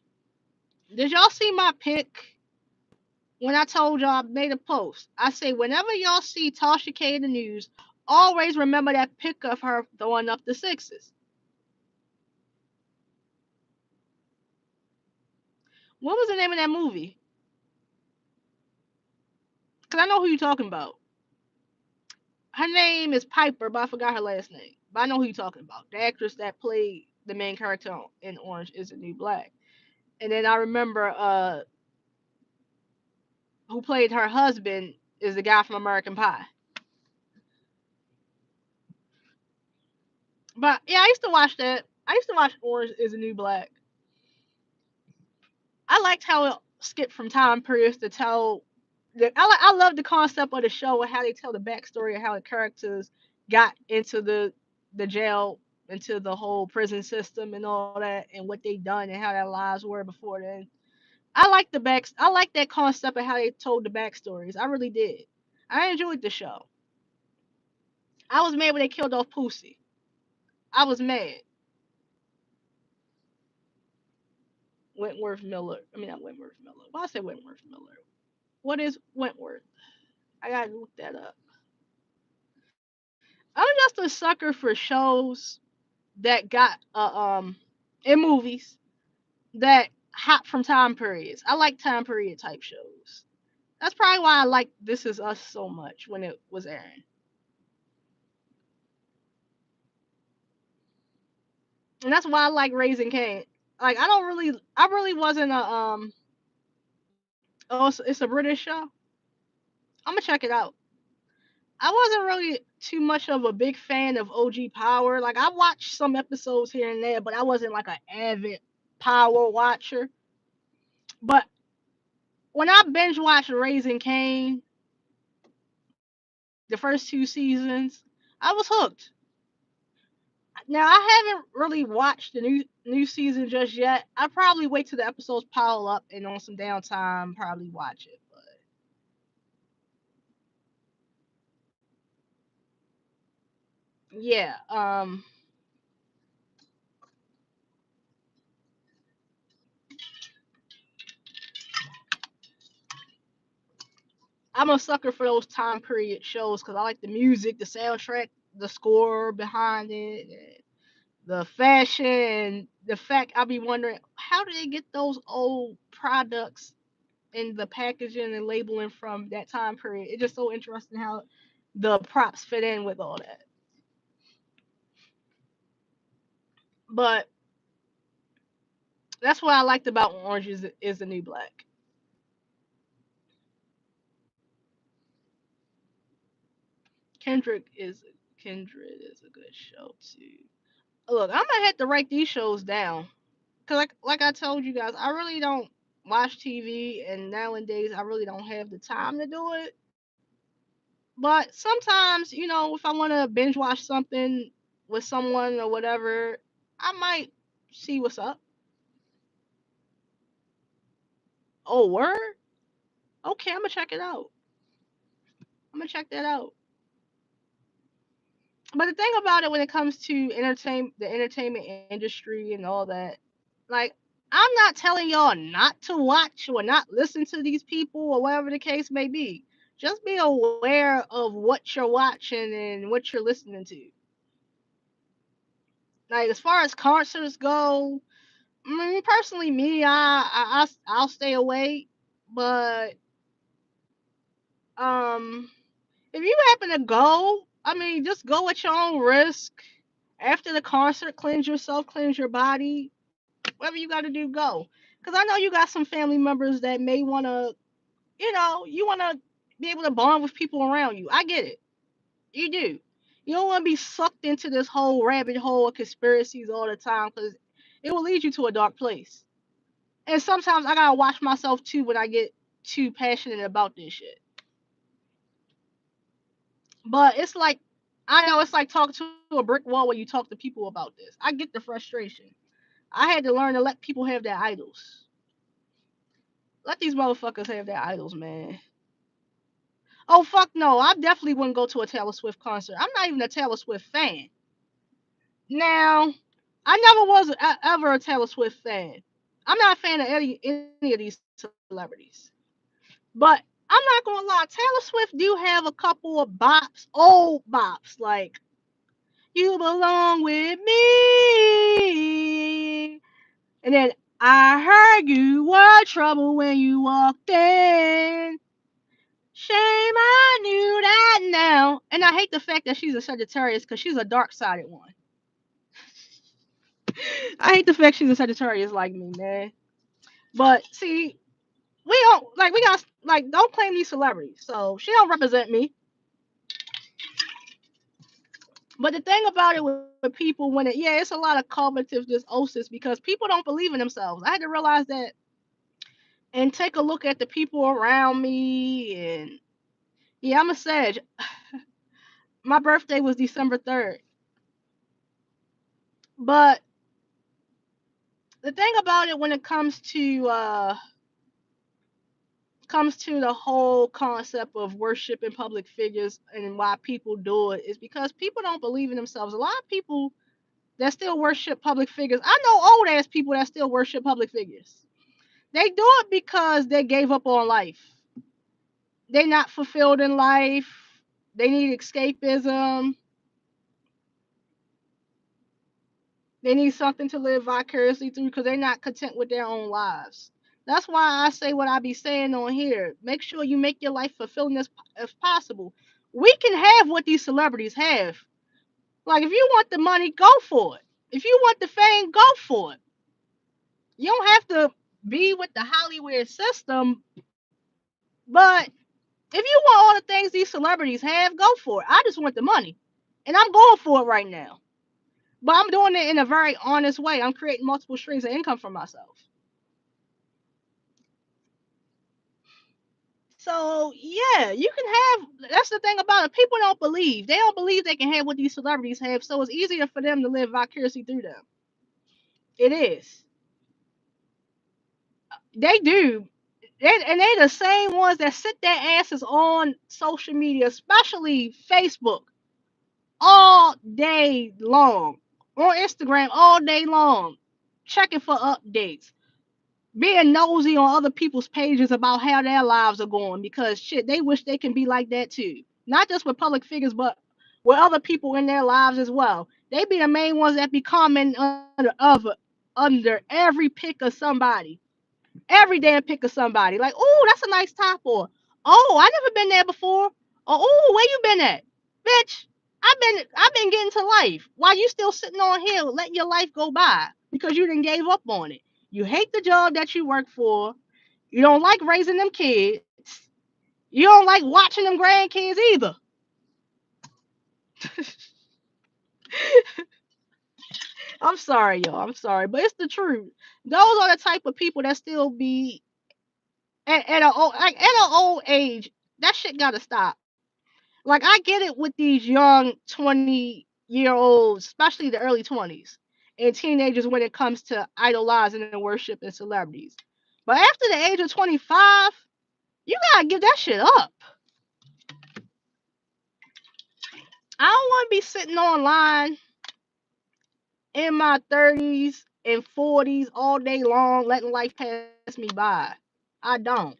did y'all see my pic when I told y'all I made a post? I say, whenever y'all see Tasha K in the news, always remember that pic of her throwing up the sixes. What was the name of that movie? Because I know who you're talking about. Her name is Piper, but I forgot her last name. But I know who you're talking about. The actress that played the main character in Orange is the New Black. And then I remember who played her husband is the guy from American Pie. But yeah, I used to watch that. I used to watch Orange is the New Black. I liked how it skipped from time periods to tell. I love the concept of the show and how they tell the backstory of how the characters got into the jail into the whole prison system and all that and what they done and how their lives were before then. I like that concept of how they told the backstories. I really did. I enjoyed the show. I was mad when they killed off Pussy. I was mad. Wentworth Miller. I mean not Wentworth Miller. Why I say Wentworth Miller? What is Wentworth? I gotta look that up. I'm just a sucker for shows that got in movies that hop from time periods. I like time period type shows. That's probably why I like This Is Us so much when it was airing. And that's why I like Raising Cain. Like I really wasn't a oh it's a British show. I'm gonna check it out. I wasn't really too much of a big fan of OG Power. Like I watched some episodes here and there, but I wasn't like an avid Power watcher. But when I binge watched Raising Cain, the first two seasons, I was hooked. Now I haven't really watched the new season just yet. I probably wait till the episodes pile up and on some downtime probably watch it. But yeah, I'm a sucker for those time period shows because I like the music, the soundtrack, the score behind it, and the fashion. The fact I be wondering how do they get those old products in the packaging and labeling from that time period. It's just so interesting how the props fit in with all that. But that's what I liked about Orange is the New Black. Kendrick is Kindred is a good show too. Look, I'm gonna have to write these shows down because like I told you guys, I really don't watch TV, and nowadays I really don't have the time to do it. But sometimes, if I want to binge watch something with someone or whatever, I might see what's up. Oh, word? Okay, I'm gonna check it out. I'm gonna check that out. But the thing about it when it comes to the entertainment industry and all that, like I'm not telling y'all not to watch or not listen to these people or whatever the case may be. Just be aware of what you're watching and what you're listening to. Like as far as concerts go, personally, I'll stay away. But um, if you happen to go, just go at your own risk. After the concert, cleanse yourself, cleanse your body, whatever you got to do, go. Because I know you got some family members that may want to, you want to be able to bond with people around you. I get it. You do. You don't want to be sucked into this whole rabbit hole of conspiracies all the time because it will lead you to a dark place. And sometimes I gotta watch myself too when I get too passionate about this shit. But it's like I know it's like talking to a brick wall when you talk to people about this. I get the frustration. I had to learn to let people have their idols. Let these motherfuckers have their idols, man. Oh fuck no, I definitely wouldn't go to a Taylor Swift concert. I'm not even a Taylor Swift fan. Now, I never was ever a Taylor Swift fan. I'm not a fan of any of these celebrities. But I'm not gonna lie, Taylor Swift do have a couple of bops, old bops, like "You Belong with Me," and then "I Heard You Were Trouble When You Walked In." Shame I knew that now. And I hate the fact that she's a Sagittarius because she's a dark sided one. I hate the fact she's a Sagittarius like me, man. But see, we got like don't claim these celebrities. So she don't represent me. But the thing about it with people when it's a lot of cognitive dysfunction because people don't believe in themselves. I had to realize that and take a look at the people around me and yeah, I'm a Sag. My birthday was December 3rd. But the thing about it when it comes to the whole concept of worshiping public figures and why people do it is because people don't believe in themselves. A lot of people that still worship public figures. I know old ass people that still worship public figures. They do it because they gave up on life. They're not fulfilled in life. They need escapism. They need something to live vicariously through because they're not content with their own lives. That's why I say what I be saying on here. Make sure you make your life fulfilling as if possible. We can have what these celebrities have. Like if you want the money, go for it. If you want the fame, go for it. You don't have to be with the Hollywood system, but if you want all the things these celebrities have, go for it. I just want the money. And I'm going for it right now. But I'm doing it in a very honest way. I'm creating multiple streams of income for myself. So yeah, you can have. That's the thing about it. People don't believe. They don't believe they can have what these celebrities have. So it's easier for them to live vicariously through them. It is. They do. And they the same ones that sit their asses on social media, especially Facebook, all day long. On Instagram all day long, checking for updates, being nosy on other people's pages about how their lives are going because shit, they wish they can be like that too. Not just with public figures, but with other people in their lives as well. They be the main ones that be commenting under every pic of somebody, every damn pic of somebody. Like, oh, that's a nice top, or oh, I never been there before, or oh, where you been at, bitch? I've been getting to life while you still sitting on here letting your life go by because you didn't gave up on it. You hate the job that you work for. You don't like raising them kids. You don't like watching them grandkids either. I'm sorry, y'all. I'm sorry, but it's the truth. Those are the type of people that still be at an old age. That shit gotta stop. Like I get it with these young 20-year-olds, especially the early 20s, and teenagers when it comes to idolizing and worshiping celebrities. But after the age of 25, you gotta give that shit up. I don't want to be sitting online in my 30s and 40s all day long, letting life pass me by. I don't.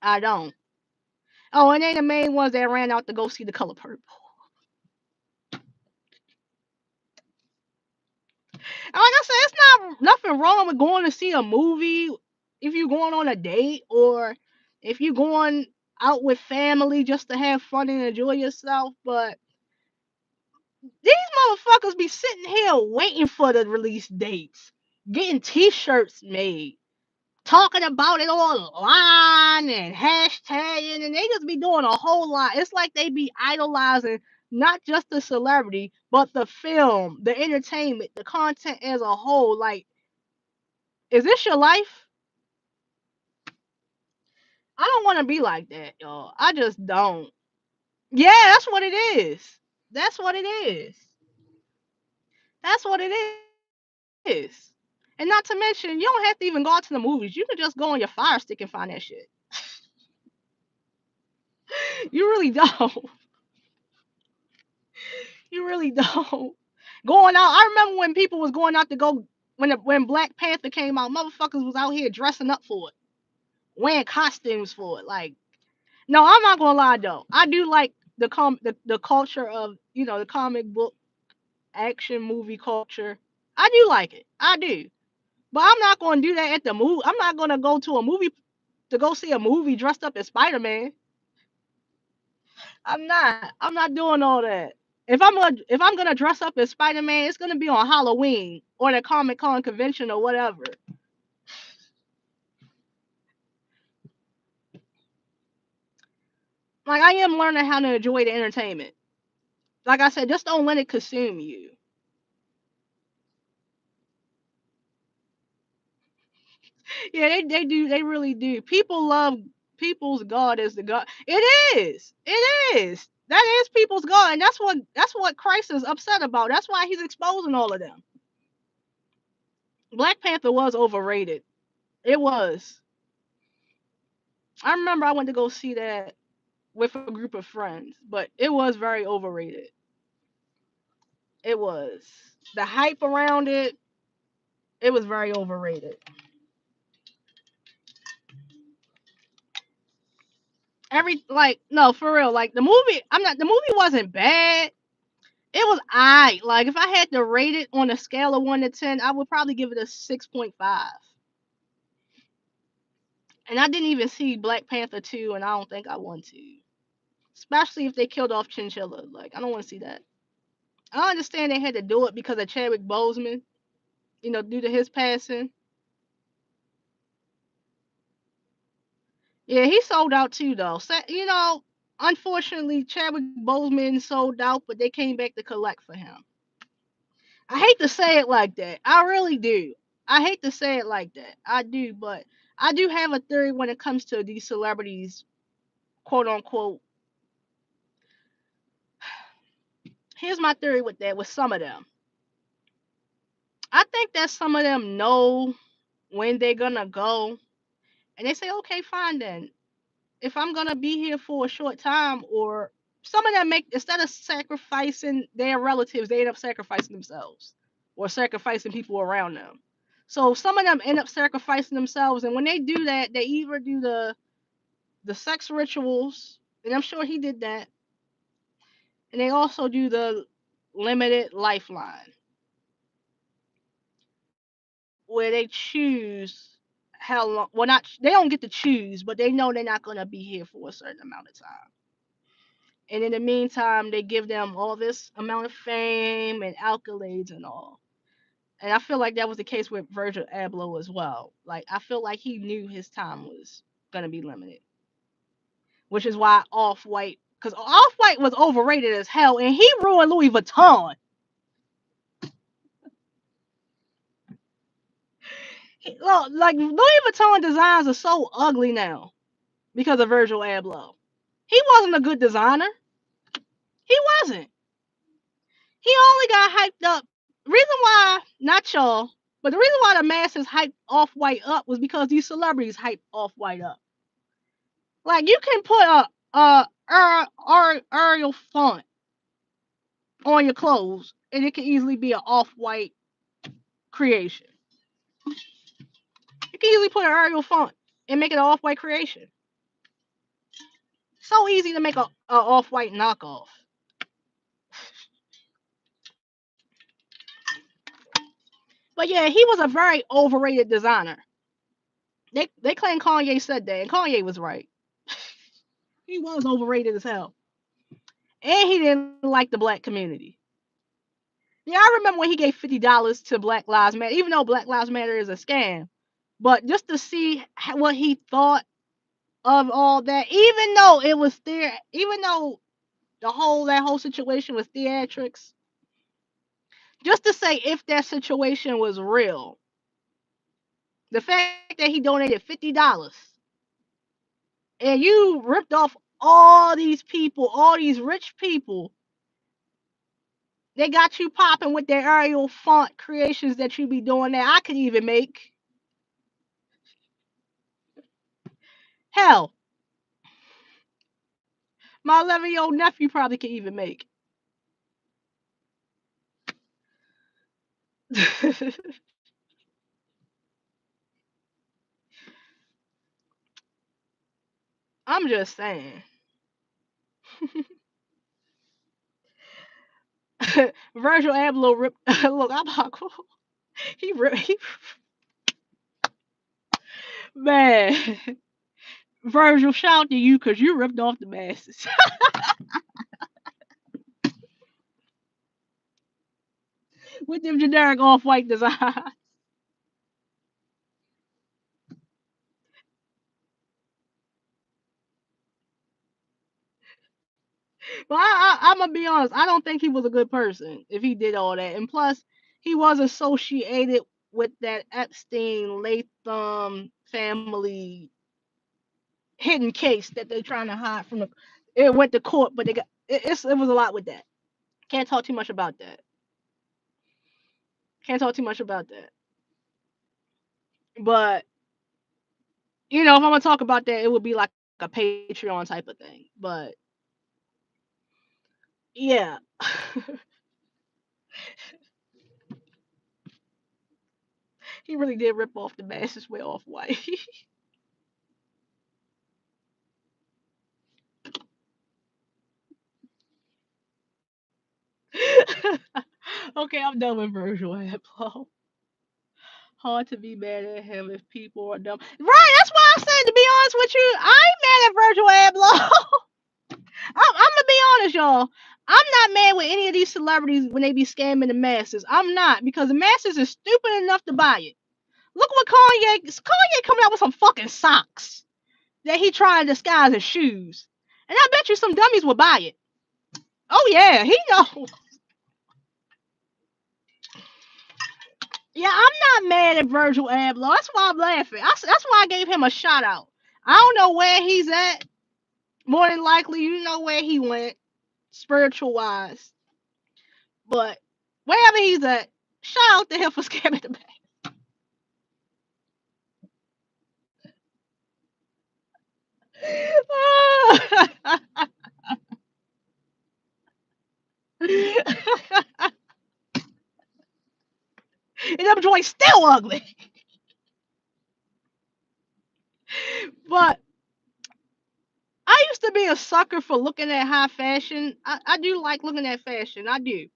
I don't. Oh, and they the main ones that ran out to go see the color purple. And like I said, it's not nothing wrong with going to see a movie if you're going on a date or if you're going out with family just to have fun and enjoy yourself. But these motherfuckers be sitting here waiting for the release dates, getting T-shirts made, talking about it online and hashtagging, and they just be doing a whole lot. It's like they be idolizing not just the celebrity, but the film, the entertainment, the content as a whole. Like, is this your life? I don't want to be like that, y'all. I just don't. Yeah, that's what it is. That's what it is. That's what it is. And not to mention, you don't have to even go out to the movies. You can just go on your Fire Stick and find that shit. You really don't. You really don't. Going out. I remember when people was going out to go when Black Panther came out. Motherfuckers was out here dressing up for it, wearing costumes for it. Like, no, I'm not gonna lie though. I do like the culture of the comic book action movie culture. I do like it. I do. But I'm not gonna do that at the movie. I'm not gonna go to a movie to go see a movie dressed up as Spider Man. I'm not. I'm not doing all that. If I'm gonna dress up as Spider Man, it's gonna be on Halloween or the Comic Con convention or whatever. Like I am learning how to enjoy the entertainment. Like I said, just don't let it consume you. Yeah, they do. They really do. People love people's God as the God. It is. It is. That is people's God, and that's what Christ is upset about. That's why he's exposing all of them. Black Panther was overrated. It was. I remember I went to go see that with a group of friends, but it was very overrated. It was. The hype around it, it was very overrated. Every like no, for real, like the movie wasn't bad. It was I like if I had to rate it on a scale of 1 to 10, I would probably give it a 6.5. And I didn't even see Black Panther 2 and I don't think I want to. Especially if they killed off Chinchilla. Like I don't want to see that. I understand they had to do it because of Chadwick Boseman, due to his passing. Yeah, he sold out too, though. So, unfortunately, Chadwick Boseman sold out, but they came back to collect for him. I hate to say it like that. I really do. I hate to say it like that. I do, but I do have a theory when it comes to these celebrities, quote unquote. Here's my theory with that, with some of them. I think that some of them know when they're gonna go, and they say, okay, fine then. If I'm gonna be here for a short time, or some of them make instead of sacrificing their relatives, they end up sacrificing themselves or sacrificing people around them. So some of them end up sacrificing themselves, and when they do that, they either do the sex rituals, and I'm sure he did that, and they also do the limited lifeline, where they choose how long. Well, not they don't get to choose, but they know they're not gonna be here for a certain amount of time. And in the meantime, they give them all this amount of fame and accolades and all. And I feel like that was the case with Virgil Abloh as well. Like I feel like he knew his time was gonna be limited, which is why Off White, because Off White was overrated as hell, and he ruined Louis Vuitton. Look, like Louis Vuitton designs are so ugly now because of Virgil Abloh. He wasn't a good designer. He wasn't. He only got hyped up. Reason why, not y'all, but the reason why the masses hyped Off White up was because these celebrities hyped Off White up. Like you can put Arial font on your clothes, and it can easily be an Off White creation. You can easily put an Arial font and make it an Off White creation. So easy to make a Off White knockoff. But yeah, he was a very overrated designer. They claim Kanye said that, and Kanye was right. He was overrated as hell. And he didn't like the black community. Yeah, I remember when he gave $50 to Black Lives Matter, even though Black Lives Matter is a scam. But just to see what he thought of all that, even though it was there, even though that whole situation was theatrics, just to say if that situation was real, the fact that he donated $50 and you ripped off all these people, all these rich people, they got you popping with their Arial font creations that you be doing that I could even make. Hell, my 11-year-old nephew probably could even make. I'm just saying. Virgil Abloh ripped. Look, I'm not cool. He ripped. Man, Virgil, shout out to you because you ripped off the masses with them generic off-white designs. But I'm gonna be honest. I don't think he was a good person if he did all that. And plus, he was associated with that Epstein Latham family hidden case that they're trying to hide from the. It went to court, but it was a lot with that. Can't talk too much about that. Can't talk too much about that. But if I'm gonna talk about that, it would be like a Patreon type of thing. But yeah, he really did rip off the masses way off white. Okay, I'm done with Virgil Abloh. Hard to be mad at him if people are dumb. Right, that's why I said, to be honest with you, I ain't mad at Virgil Abloh. I'm gonna be honest, y'all. I'm not mad with any of these celebrities when they be scamming the masses. I'm not, because the masses is stupid enough to buy it. Look what Kanye coming out with some fucking socks that he trying to disguise as shoes, and I bet you some dummies will buy it. Oh yeah, he know. Yeah, I'm not mad at Virgil Abloh. That's why I'm laughing. That's why I gave him a shout out. I don't know where he's at. More than likely, you know where he went, spiritual wise. But wherever he's at, shout out to him for scamming the bank. And them joints still ugly. But I used to be a sucker for looking at high fashion. I do like looking at fashion. I do.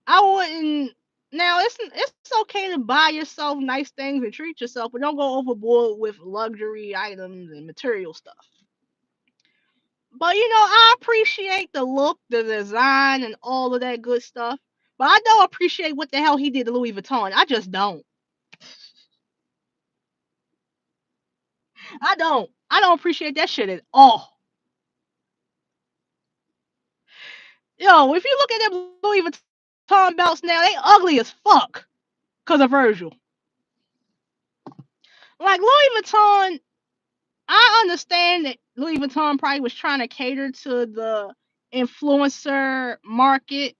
I wouldn't. Now it's okay to buy yourself nice things and treat yourself, but don't go overboard with luxury items and material stuff. But I appreciate the look, the design, and all of that good stuff. But I don't appreciate what the hell he did to Louis Vuitton. I just don't. I don't. I don't appreciate that shit at all. If you look at them Louis Vuitton belts now, they ugly as fuck. Cause of Virgil. Like Louis Vuitton, I understand that Louis Vuitton probably was trying to cater to the influencer market,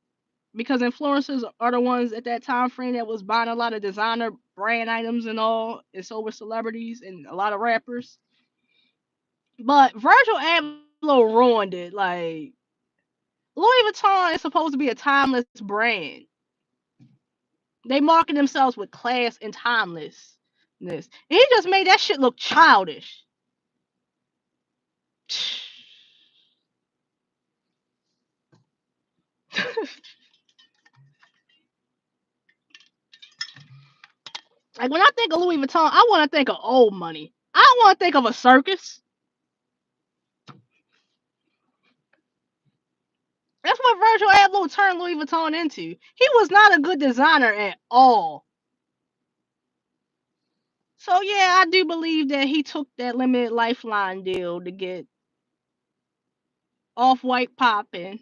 because influencers are the ones at that time frame that was buying a lot of designer brand items and all. It's over celebrities and a lot of rappers. But Virgil Abloh ruined it. Like, Louis Vuitton is supposed to be a timeless brand. They market themselves with class and timelessness. And he just made that shit look childish. Like, when I think of Louis Vuitton, I want to think of old money. I don't want to think of a circus. That's what Virgil Abloh turned Louis Vuitton into. He was not a good designer at all. So yeah, I do believe that he took that limited lifeline deal to get off white popping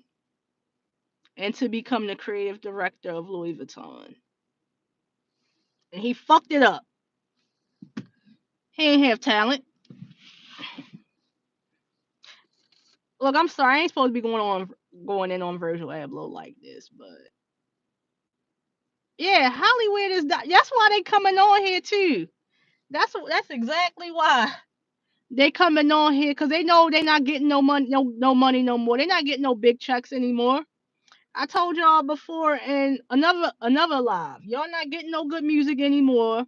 and to become the creative director of Louis Vuitton. And he fucked it up. He ain't have talent. Look, I'm sorry, I ain't supposed to be going in on Virgil Abloh like this, but yeah, Hollywood is that's why they coming on here too. That's exactly why they coming on here, because they know they not getting no money, no money no more. They not getting no big checks anymore. I told y'all before in another live, y'all not getting no good music anymore.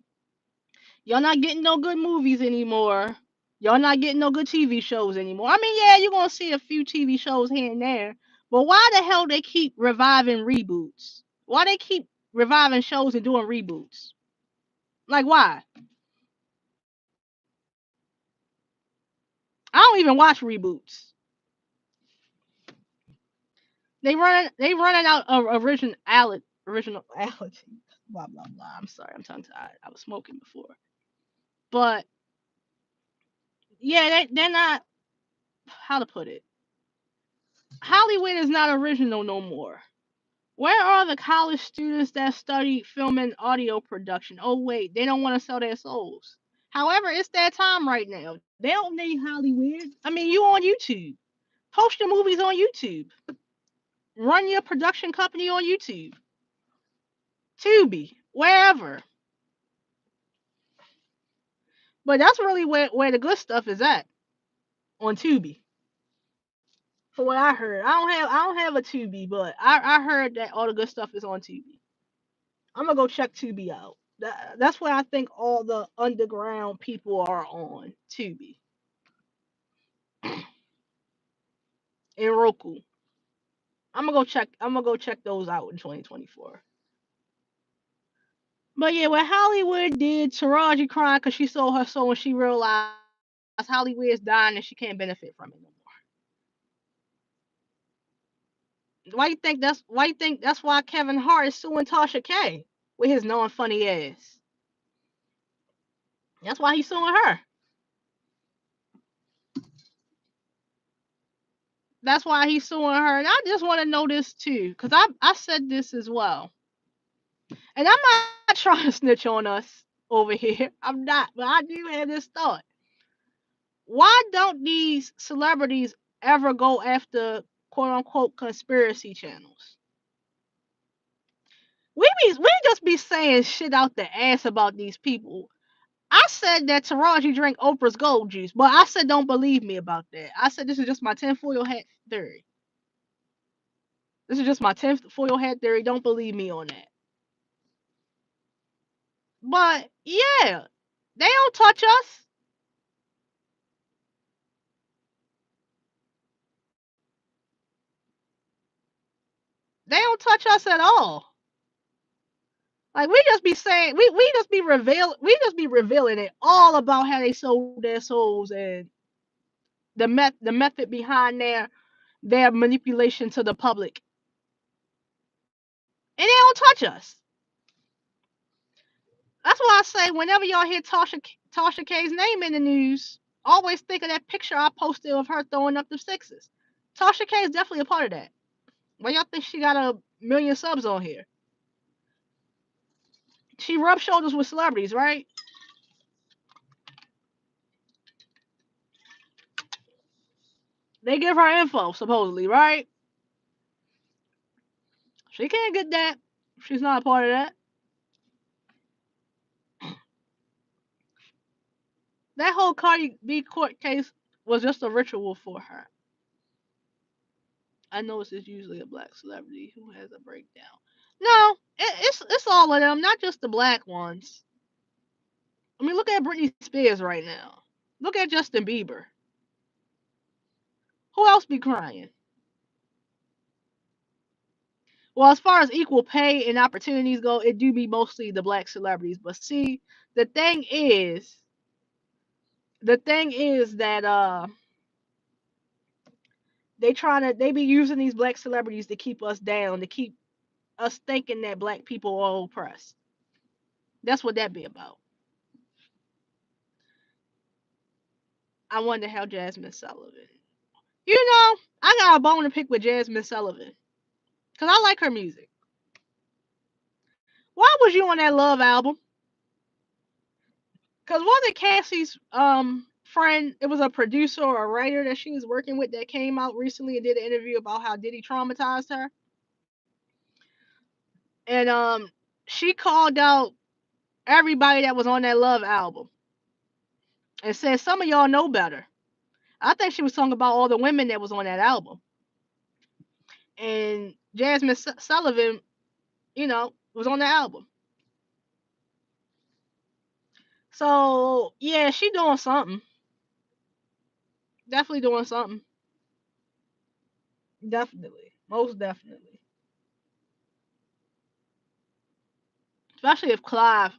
Y'all not getting no good movies anymore. Y'all not getting no good TV shows anymore. I mean, yeah, you're gonna see a few TV shows here and there, but why the hell they keep reviving reboots? Why they keep reviving shows and doing reboots? Like, why? I don't even watch reboots. They running out of originality. Blah blah blah. I'm sorry, I'm tongue tied. I was smoking before, but yeah, they're not. How to put it? Hollywood is not original no more. Where are the college students that study film and audio production? Oh wait, they don't want to sell their souls. However, it's their time right now. They don't need Hollywood. I mean, you on YouTube. Post your movies on YouTube. Run your production company on YouTube, Tubi, wherever. But that's really where the good stuff is at, on Tubi. For what I heard, I don't have a Tubi, but I heard that all the good stuff is on Tubi. I'm gonna go check Tubi out. That's where I think all the underground people are on Tubi and Roku. I'm gonna go check those out in 2024. But yeah, what Hollywood did, Taraji crying because she sold her soul and she realized Hollywood is dying and she can't benefit from it no more. Why you think that's why Kevin Hart is suing Tasha K with his non funny ass? That's why he's suing her. That's why he's suing her. And I just want to know this too, because I said this as well. And I'm not trying to snitch on us over here. I'm not, but I do have this thought. Why don't these celebrities ever go after quote unquote conspiracy channels? We just be saying shit out the ass about these people. I said that Taraji drank Oprah's gold juice, but I said don't believe me about that. I said this is just my tinfoil hat theory. This is just my tinfoil hat theory. Don't believe me on that. But yeah, they don't touch us. They don't touch us at all. Like we just be saying, we just be revealing it all about how they sold their souls and the method behind their manipulation to the public, and they don't touch us. That's why I say whenever y'all hear Tasha K's name in the news, always think of that picture I posted of her throwing up the sixes. Tasha K is definitely a part of that. Why y'all think she got a million subs on here? She rubs shoulders with celebrities, right? They give her info, supposedly, right? She can't get that. She's not a part of that. That whole Cardi B court case was just a ritual for her. I know it's usually a black celebrity who has a breakdown. No, it's all of them, not just the black ones. I mean, look at Britney Spears right now. Look at Justin Bieber. Who else be crying? Well, as far as equal pay and opportunities go, it do be mostly the black celebrities. But see, the thing is, the thing is that they be using these black celebrities to keep us down, to keep us thinking that black people are oppressed. That's what that be about. I wonder how Jasmine Sullivan. You know, I got a bone to pick with Jasmine Sullivan because I like her music. Why was you on that Love album? Because wasn't Cassie's friend, it was a producer or a writer that she was working with that came out recently and did an interview about how Diddy traumatized her, and she called out everybody that was on that Love album and said some of y'all know better. I think she was talking about all the women that was on that album, and Jasmine Sullivan, was on the album. So yeah, she doing something. Definitely doing something. Definitely, most definitely. Especially if Clive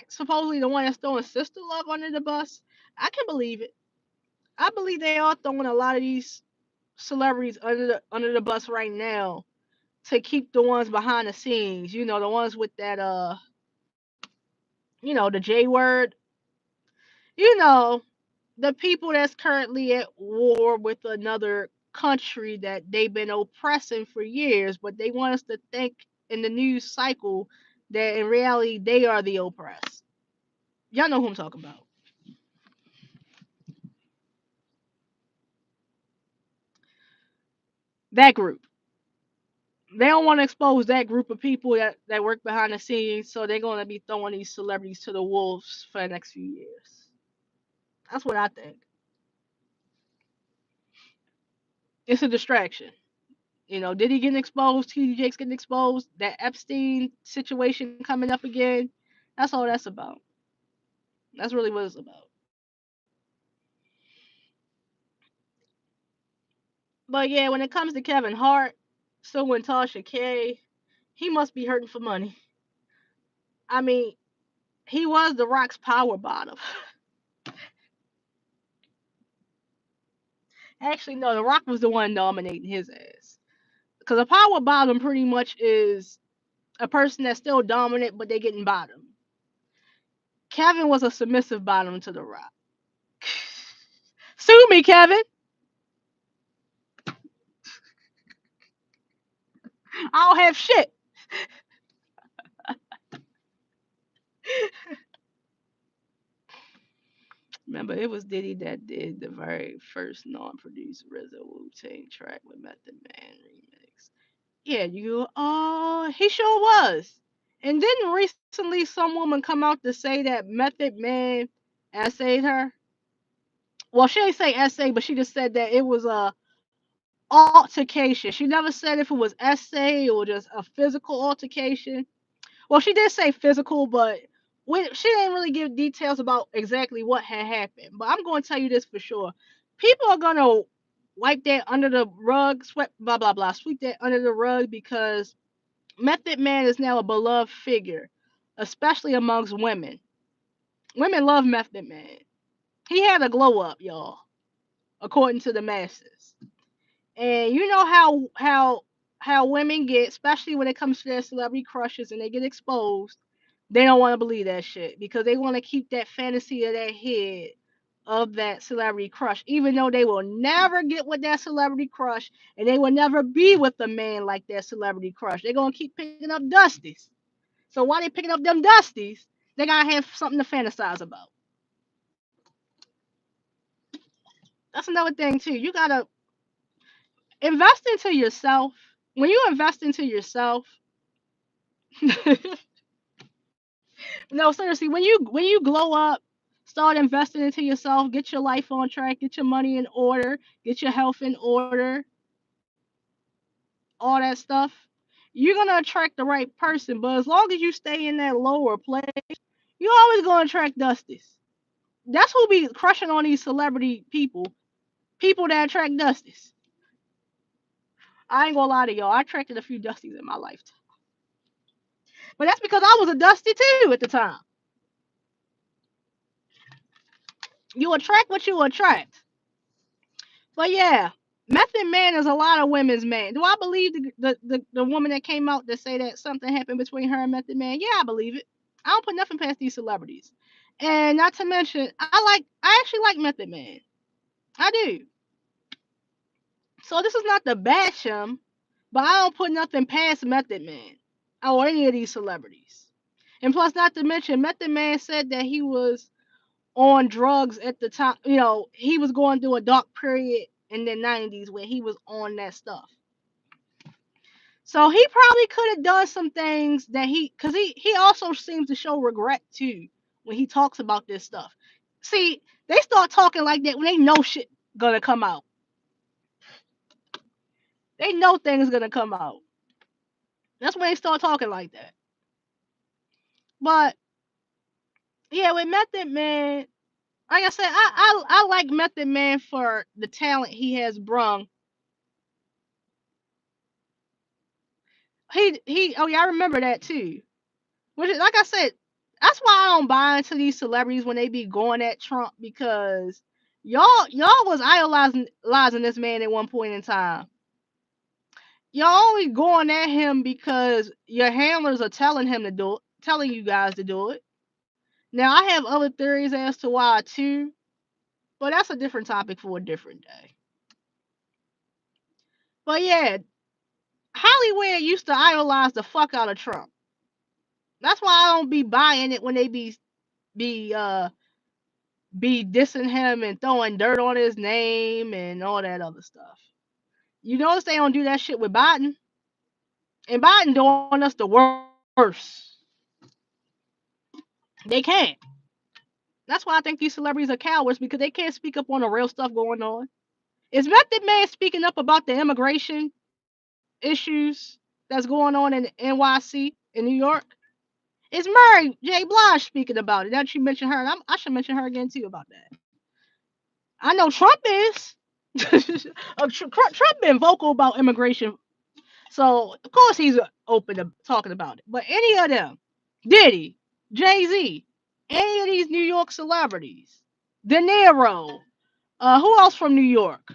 supposedly the one that's throwing Sister Love under the bus. I can believe it. I believe they are throwing a lot of these celebrities under the bus right now to keep the ones behind the scenes. The ones with that the J word. You know, the people that's currently at war with another country that they've been oppressing for years, but they want us to think in the news cycle that in reality they are the oppressed. Y'all know who I'm talking about. That group. They don't want to expose that group of people that work behind the scenes, so they're going to be throwing these celebrities to the wolves for the next few years. That's what I think. It's a distraction. You know, did he get exposed? TD Jakes getting exposed? That Epstein situation coming up again? That's all that's about. That's really what it's about. But yeah, when it comes to Kevin Hart, suing Tasha K, he must be hurting for money. I mean, he was The Rock's power bottom. Actually, no, The Rock was the one nominating his ass. Because a power bottom pretty much is a person that's still dominant, but they getting bottom. Kevin was a submissive bottom to The Rock. Sue me, Kevin. I don't have shit. Remember, it was Diddy that did the very first non-produced RZA Wu-Tang track with Method Man remix. Yeah, he sure was. And didn't recently some woman come out to say that Method Man essayed her? Well, she didn't say essay, but she just said that it was a altercation. She never said if it was essay or just a physical altercation. Well, she did say physical, but she didn't really give details about exactly what had happened. But I'm going to tell you this for sure: people are gonna wipe that under the rug, sweep blah blah blah, sweep that under the rug because Method Man is now a beloved figure, especially amongst women. Women love Method Man. He had a glow up, y'all, according to the masses. And you know how women get, especially when it comes to their celebrity crushes and they get exposed, they don't want to believe that shit because they want to keep that fantasy of their head of that celebrity crush, even though they will never get with that celebrity crush and they will never be with a man like that celebrity crush. They're gonna keep picking up dusties. So while they picking up them dusties, they gotta have something to fantasize about. That's another thing too. You gotta invest into yourself. When you invest into yourself, no, seriously, when you glow up, start investing into yourself, get your life on track, get your money in order, get your health in order, all that stuff, you're gonna attract the right person. But as long as you stay in that lower place, you're always gonna attract dusties. That's who be crushing on these celebrity people. People that attract dusties. I ain't gonna lie to y'all. I attracted a few dusties in my lifetime. But that's because I was a dusty too at the time. You attract what you attract. But yeah, Method Man is a lot of women's man. Do I believe the woman that came out to say that something happened between her and Method Man? Yeah, I believe it. I don't put nothing past these celebrities. And not to mention, I actually like Method Man. I do. So this is not to bash him, but I don't put nothing past Method Man or any of these celebrities. And plus, not to mention, Method Man said that he was on drugs at the time. You know, he was going through a dark period in the 90s where he was on that stuff. So he probably could have done some things that cause he also seems to show regret too when he talks about this stuff. See, they start talking like that when they know shit gonna come out. They know things gonna come out. That's when they start talking like that. But yeah, with Method Man, like I said, I like Method Man for the talent he has brung. He oh yeah, I remember that too. Which is, like I said, that's why I don't buy into these celebrities when they be going at Trump because y'all was idolizing this man at one point in time. Y'all only going at him because your handlers are telling him to do it, telling you guys to do it. Now I have other theories as to why too, but that's a different topic for a different day. But yeah, Hollywood used to idolize the fuck out of Trump. That's why I don't be buying it when they be be dissing him and throwing dirt on his name and all that other stuff. You notice they don't do that shit with Biden. And Biden doing us the worst. They can't. That's why I think these celebrities are cowards because they can't speak up on the real stuff going on. Is Method Man speaking up about the immigration issues that's going on in NYC in New York? Is Mary J. Blige speaking about it? That you mentioned her, and I should mention her again too about that. I know Trump is. Trump been vocal about immigration, so of course he's open to talking about it. But any of them, Diddy, Jay Z, any of these New York celebrities, De Niro, who else from New York?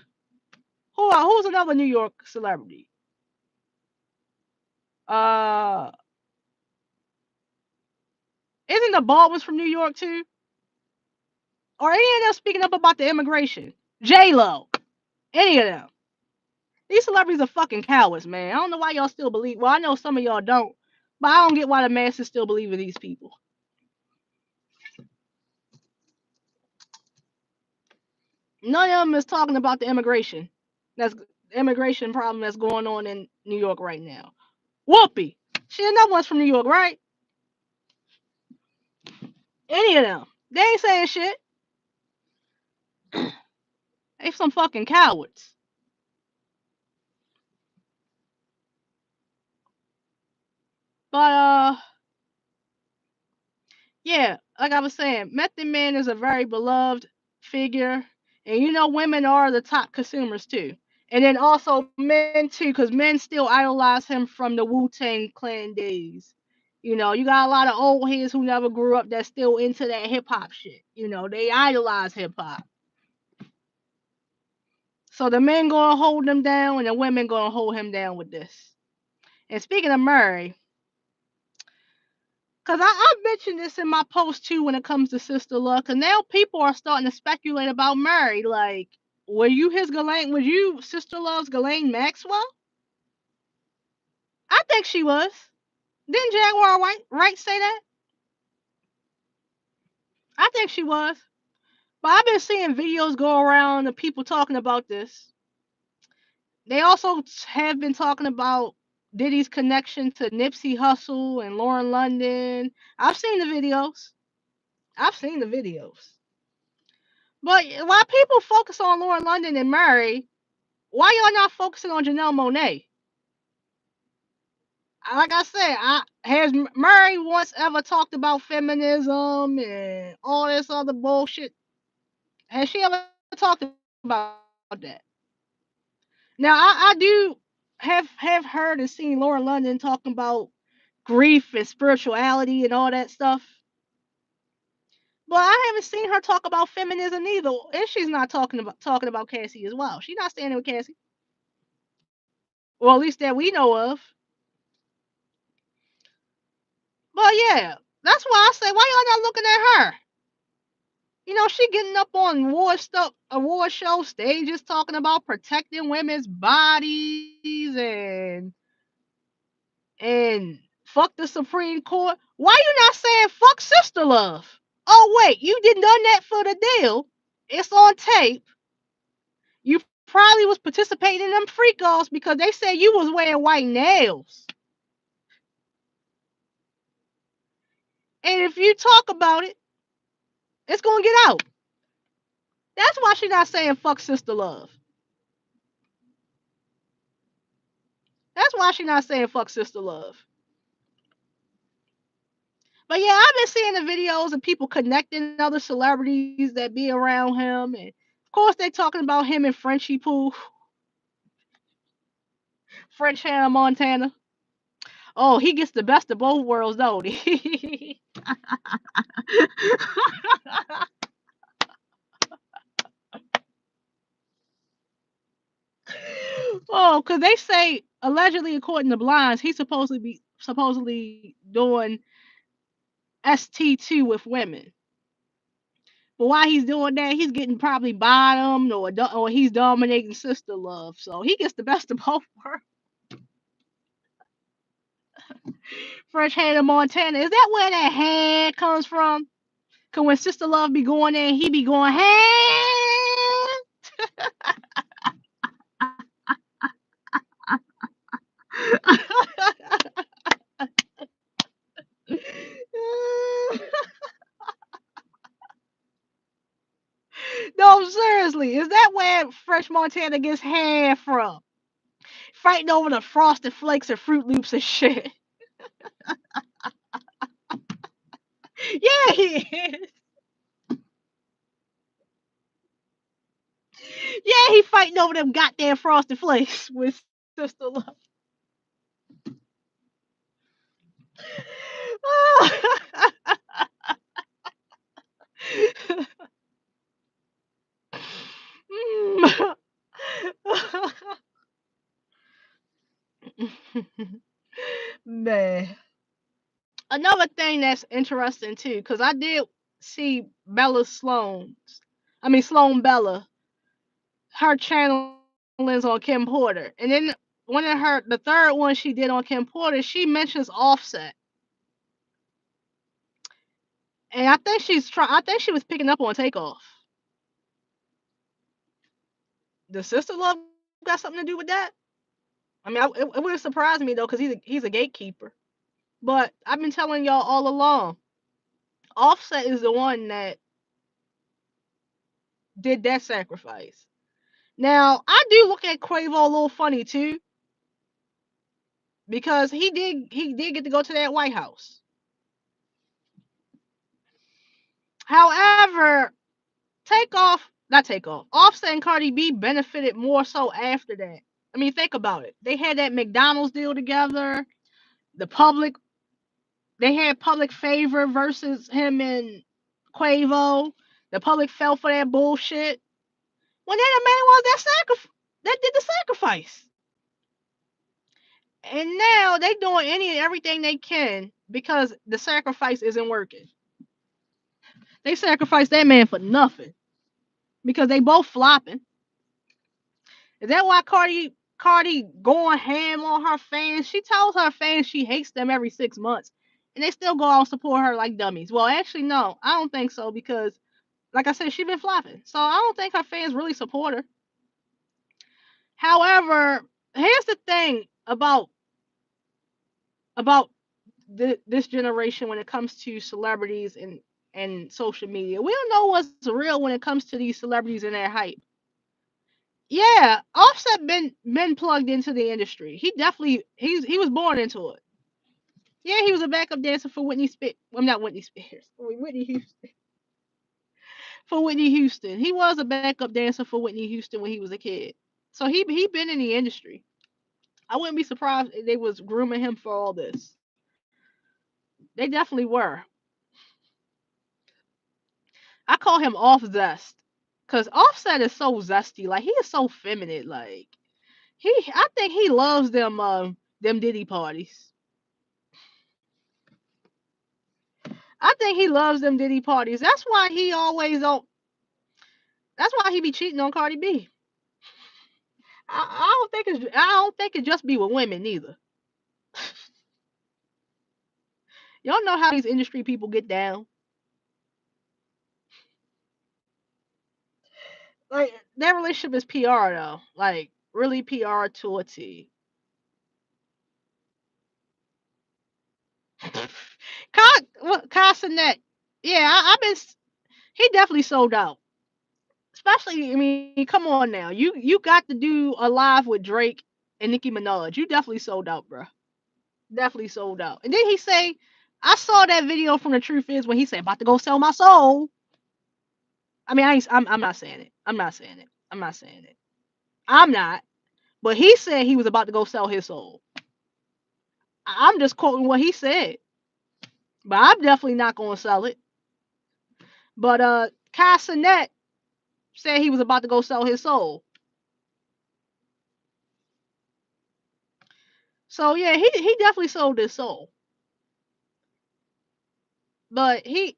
Who's another New York celebrity? Uh, isn't the Baldwins from New York too? Or any of them speaking up about the immigration? J Lo, any of them? These celebrities are fucking cowards, man. I don't know why y'all still believe. Well, I know some of y'all don't, but I don't get why the masses still believe in these people. None of them is talking about the immigration. That's immigration problem that's going on in New York right now. Whoopi, she another one's from New York, right? Any of them? They ain't saying shit. They some fucking cowards. But yeah, like I was saying, Method Man is a very beloved figure, and you know women are the top consumers too. And then also men too, because men still idolize him from the Wu-Tang Clan days. You know, you got a lot of old heads who never grew up that's still into that hip hop shit. You know, they idolize hip hop. So the men gonna hold them down, and the women gonna hold him down with this. And speaking of Murray, because I mentioned this in my post too when it comes to Sister Luck, and now people are starting to speculate about Murray. Like, were you his Ghislaine? Was you Sister Love's Ghislaine Maxwell? I think she was. Didn't Jaguar Wright say that? I think she was. But I've been seeing videos go around of people talking about this. They also have been talking about Diddy's connection to Nipsey Hussle and Lauren London. I've seen the videos. I've seen the videos. But while people focus on Lauren London and Murray, why y'all not focusing on Janelle Monae? Like I said, has Murray once ever talked about feminism and all this other bullshit? Has she ever talked about that? Now I do have heard and seen Lauren London talking about grief and spirituality and all that stuff. But I haven't seen her talk about feminism either, and she's not talking about Cassie as well. She's not standing with Cassie, or at least that we know of. But yeah, that's why I say, why y'all not looking at her? You know, she getting up on award show stages talking about protecting women's bodies and fuck the Supreme Court. Why you not saying fuck Sister Love? Oh wait, you didn't done that for the deal. It's on tape. You probably was participating in them freak offs because they said you was wearing white nails. And if you talk about it, it's gonna get out. That's why she not saying fuck Sister Love. That's why she not saying fuck Sister Love. But yeah, I've been seeing the videos of people connecting other celebrities that be around him, and of course they talking about him and Frenchie Pooh, French Hannah Montana. Oh, he gets the best of both worlds, don't he? Oh, because they say allegedly, according to Blinds, he's supposedly doing ST2 with women. But while he's doing that, he's getting probably bottomed or he's dominating Sister Love. So he gets the best of both worlds. Fresh Hannah Montana. Is that where that hand comes from? Cause when Sister Love be going there, he be going hand. Is that where Fresh Montana gets hair from? Fighting over the Frosted Flakes and Fruit Loops and shit. Yeah, he is. Yeah, he fighting over them goddamn Frosted Flakes with Sister Love. Man. Another thing that's interesting too, because I did see Bella Sloan's, I mean Sloan Bella, her channelings on Kim Porter, and then the third one she did on Kim Porter, she mentions Offset, and I think I think she was picking up on Takeoff. Does Sister Love got something to do with that? I mean, it wouldn't surprise me though, because he's a gatekeeper. But I've been telling y'all all along, Offset is the one that did that sacrifice. Now, I do look at Quavo a little funny too, because he did get to go to that White House. However, not Takeoff, Offset and Cardi B benefited more so after that. I mean, think about it. They had that McDonald's deal together. The public, they had public favor versus him and Quavo. The public fell for that bullshit. Well, then the man was that did the sacrifice. And now they doing any and everything they can because the sacrifice isn't working. They sacrificed that man for nothing because they both flopping. Is that why Cardi going ham on her fans? She tells her fans she hates them every 6 months, and they still go out and support her like dummies. Well, actually, no, I don't think so because, like I said, she been flopping, so I don't think her fans really support her. However, here's the thing about this generation when it comes to celebrities and social media. We don't know what's real when it comes to these celebrities and their hype. Yeah, Offset been plugged into the industry. He was born into it. Yeah, he was a backup dancer for Whitney Spears. Well, not Whitney Spears. Whitney Houston. For Whitney Houston, he was a backup dancer for Whitney Houston when he was a kid. So he been in the industry. I wouldn't be surprised if they was grooming him for all this. They definitely were. I call him off zest. Cause Offset is so zesty. Like he is so feminine. Like I think he loves them Diddy parties. I think he loves them Diddy parties. That's why he be cheating on Cardi B. I don't think it just be with women neither. Y'all know how these industry people get down. Like their relationship is PR though. Like really PR to a T. Casanet. Yeah, I've been. He definitely sold out. Especially, I mean, come on now. You got to do a live with Drake and Nicki Minaj. You definitely sold out, bro. Definitely sold out. And then he say, I saw that video from The Truth Is when he said about to go sell my soul. I mean, I'm not saying it. I'm not saying it. I'm not saying it. I'm not. But he said he was about to go sell his soul. I'm just quoting what he said. But I'm definitely not going to sell it. But Casanet said he was about to go sell his soul. So yeah, he definitely sold his soul. But I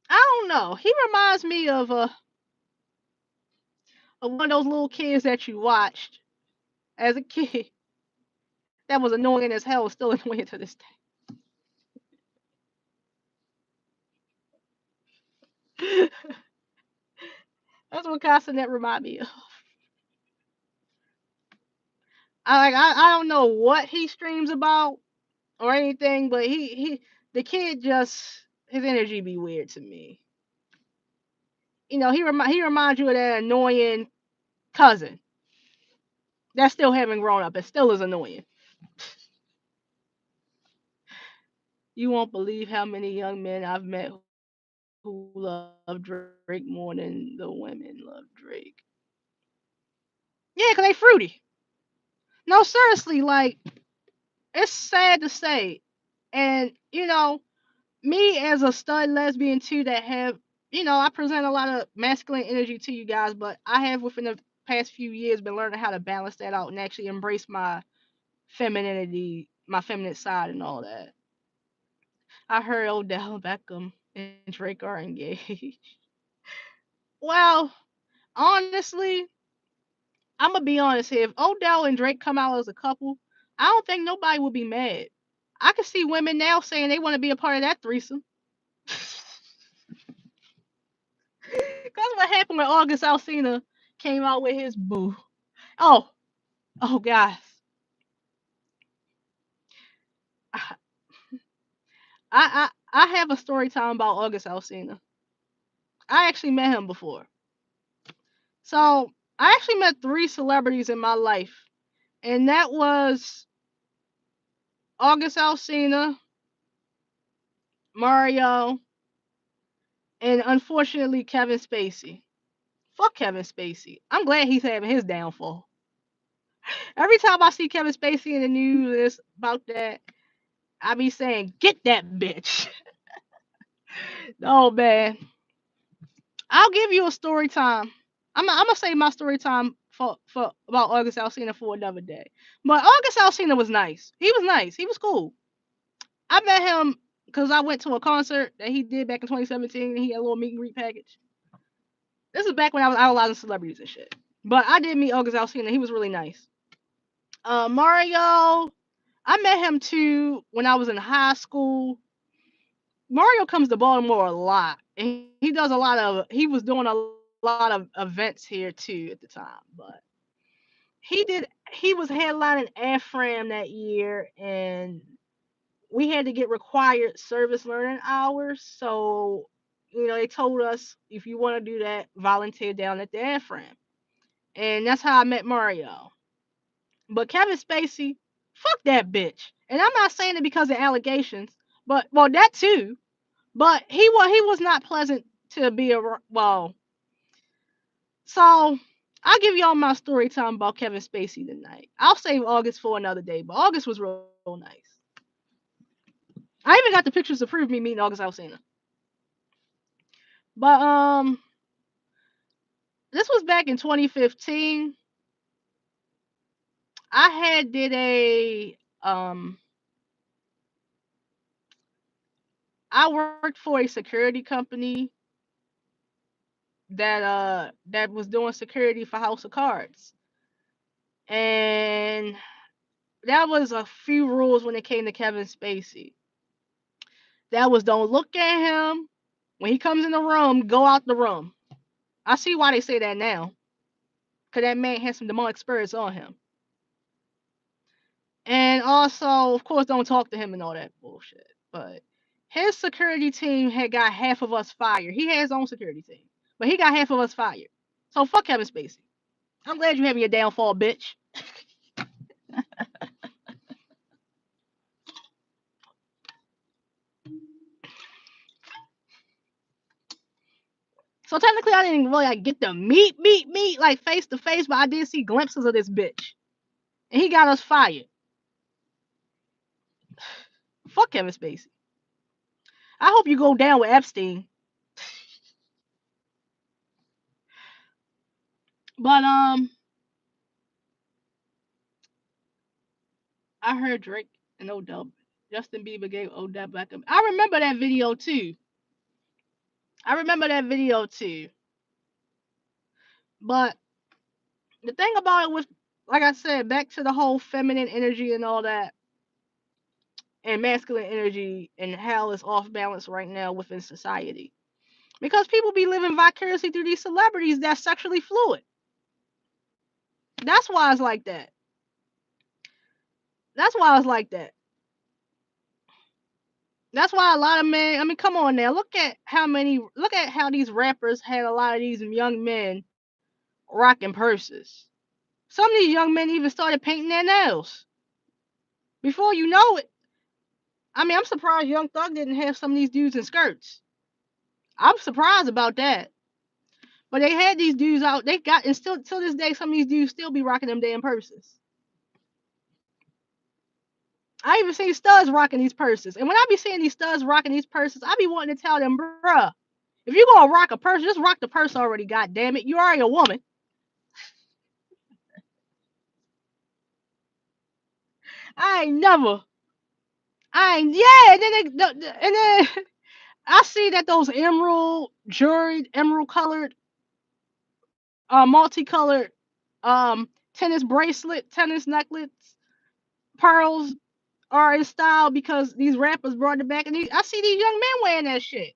don't know. He reminds me of one of those little kids that you watched as a kid that was annoying as hell, still annoying to this day. That's what Castanet remind me of. I don't know what he streams about or anything, but the kid just his energy be weird to me. He reminds you of that annoying cousin that still haven't grown up and still is annoying. You won't believe how many young men I've met who love Drake more than the women love Drake. Yeah, 'cause they fruity. No, seriously, like, it's sad to say. And, me as a stud lesbian too that have, I present a lot of masculine energy to you guys, but I have within the past few years been learning how to balance that out and actually embrace my femininity, my feminine side and all that. I heard Odell Beckham and Drake are engaged. Well, honestly, I'm gonna be honest here. If Odell and Drake come out as a couple, I don't think nobody will be mad. I can see women now saying they want to be a part of that threesome. That's what happened when August Alsina came out with his boo. Oh, oh, guys, I I have a story time about August Alsina. I actually met him before. So I actually met three celebrities in my life, and that was August Alsina, Mario, and unfortunately Kevin Spacey. Fuck Kevin Spacey. I'm glad he's having his downfall. Every time I see Kevin Spacey in the news and it's about that, I be saying, "Get that bitch." Oh man, I'll give you a story time. I'm gonna save my story time for about August Alsina for another day. But August Alsina was nice. He was nice. He was cool. I met him because I went to a concert that he did back in 2017. He had a little meet and greet package. This is back when I was idolizing celebrities and shit. But I did meet August Alsina. He was really nice. Mario, I met him too when I was in high school. Mario comes to Baltimore a lot, and he does a lot of. He was doing a lot of events here too at the time, but he was headlining AFRAM that year, and we had to get required service learning hours. So, they told us if you want to do that, volunteer down at the AFRAM, and that's how I met Mario. But Kevin Spacey, fuck that bitch. And I'm not saying it because of allegations, but well that too. But he was not pleasant to be around. Well, so I'll give y'all my story time about Kevin Spacey tonight. I'll save August for another day, but August was real nice. I even got the pictures to prove me meeting August Alsina. But this was back in 2015. I had did a I worked for a security company that was doing security for House of Cards. And that was a few rules when it came to Kevin Spacey. That was don't look at him. When he comes in the room, go out the room. I see why they say that now. Cause that man has some demonic spirits on him. And also, of course, don't talk to him and all that bullshit. But his security team had got half of us fired. He had his own security team. But he got half of us fired. So fuck Kevin Spacey. I'm glad you're having your downfall, bitch. So technically, I didn't really like get the meet like face to face, but I did see glimpses of this bitch, and he got us fired. Fuck Kevin Spacey. I hope you go down with Epstein. But I heard Drake and Odell, Justin Bieber gave Odell Beckham. I remember that video too. I remember that video too. But the thing about it was, like I said, back to the whole feminine energy and all that, and masculine energy, and how it's off balance right now within society. Because people be living vicariously through these celebrities that's sexually fluid. That's why it's like that. That's why it's like that. That's why a lot of men. I mean, come on now. Look at how many. Look at how these rappers had a lot of these young men rocking purses. Some of these young men even started painting their nails. Before you know it, I mean, I'm surprised Young Thug didn't have some of these dudes in skirts. I'm surprised about that. But they had these dudes out. They got, and still till this day, some of these dudes still be rocking them damn purses. I even seen studs rocking these purses. And when I be seeing these studs rocking these purses, I be wanting to tell them, bruh, if you gonna rock a purse, just rock the purse already. God damn it, you already a woman. I ain't never. I ain't. Yeah. And then and then I see that those emerald jewelry, emerald colored, multicolored, tennis bracelet, tennis necklace, pearls are in style because these rappers brought it back, and I see these young men wearing that shit.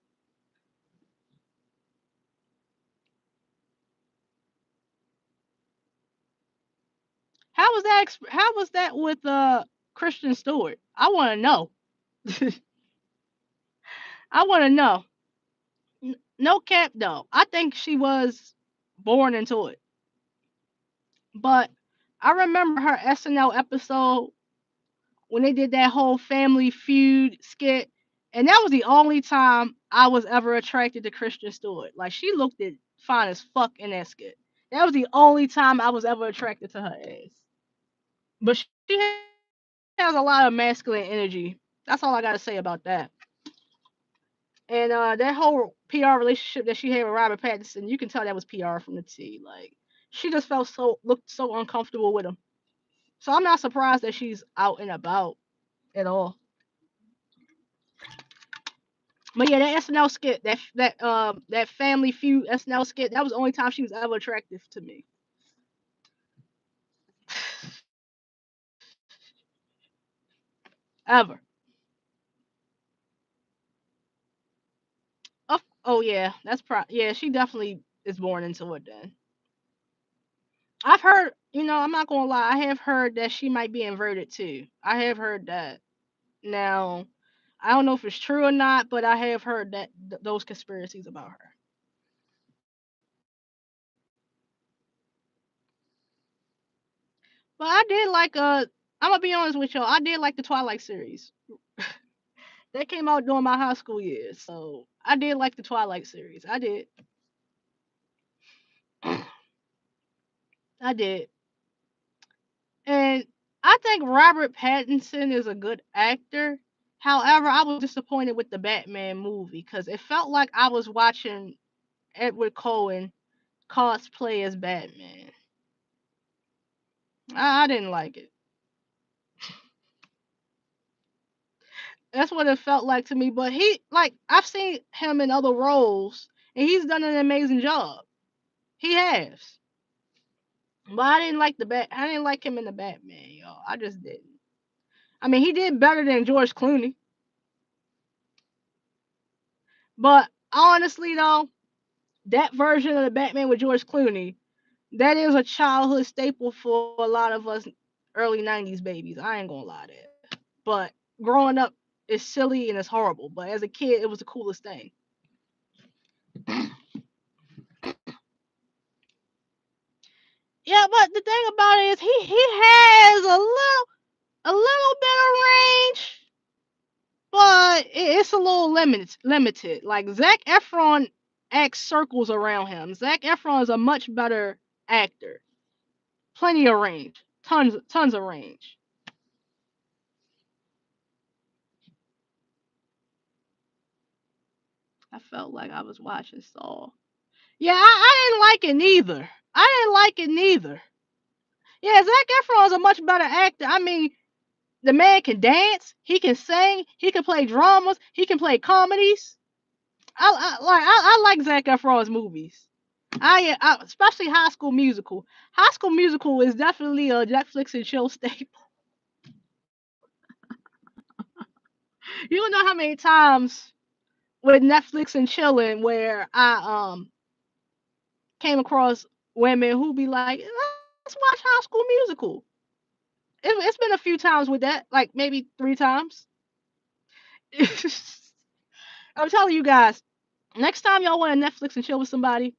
How was that? How was that with Christian Stewart? I want to know. I want to know. No cap though. I think she was born into it. But I remember her SNL episode when they did that whole Family Feud skit, and that was the only time I was ever attracted to Christian Stewart. Like she looked it fine as fuck in that skit. That was the only time I was ever attracted to her ass. But she has a lot of masculine energy. That's all I gotta say about that. And that whole PR relationship that she had with Robert Pattinson, you can tell that was PR from the T. Like she just felt so looked so uncomfortable with him. So I'm not surprised that she's out and about at all. But yeah, that SNL skit, that Family Feud SNL skit, that was the only time she was ever attractive to me. Ever. Oh yeah, yeah, she definitely is born into it then. I've heard, I'm not gonna lie, I have heard that she might be inverted too. I have heard that. Now, I don't know if it's true or not, but I have heard that those conspiracies about her. But I did like I'm gonna be honest with y'all, I did like the Twilight series. That came out during my high school years, so I did like the Twilight series. I did. I did. And I think Robert Pattinson is a good actor. However, I was disappointed with the Batman movie because it felt like I was watching Edward Cohen cosplay as Batman. I didn't like it. That's what it felt like to me. But I've seen him in other roles, and he's done an amazing job. He has. But I didn't like I didn't like him in the Batman, y'all. I just didn't. I mean, he did better than George Clooney. But honestly, though, that version of the Batman with George Clooney, that is a childhood staple for a lot of us early '90s babies. I ain't gonna lie to that. But growing up, it's silly and it's horrible. But as a kid, it was the coolest thing. Yeah, but the thing about it is he has a little bit of range, but it's a little limited. Like Zac Efron acts circles around him. Zac Efron is a much better actor. Plenty of range. Tons of range. I felt like I was watching Saw. Yeah, I didn't like it neither. I didn't like it neither. Yeah, Zac Efron is a much better actor. I mean, the man can dance, he can sing, he can play dramas, he can play comedies. I like Zac Efron's movies. Especially High School Musical. High School Musical is definitely a Netflix and chill staple. You don't know how many times with Netflix and chilling where I came across women who be like, let's watch High School Musical. It's been a few times with that, like maybe 3 times. I'm telling you guys, next time y'all want to Netflix and chill with somebody,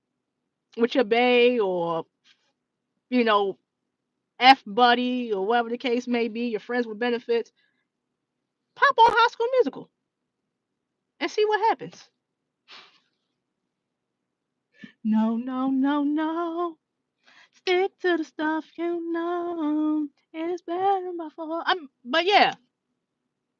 with your bae or you know F buddy or whatever the case may be, your friends with benefits, pop on High School Musical and see what happens. No, no, no, no. Stick to the stuff you know. It's better before. But yeah,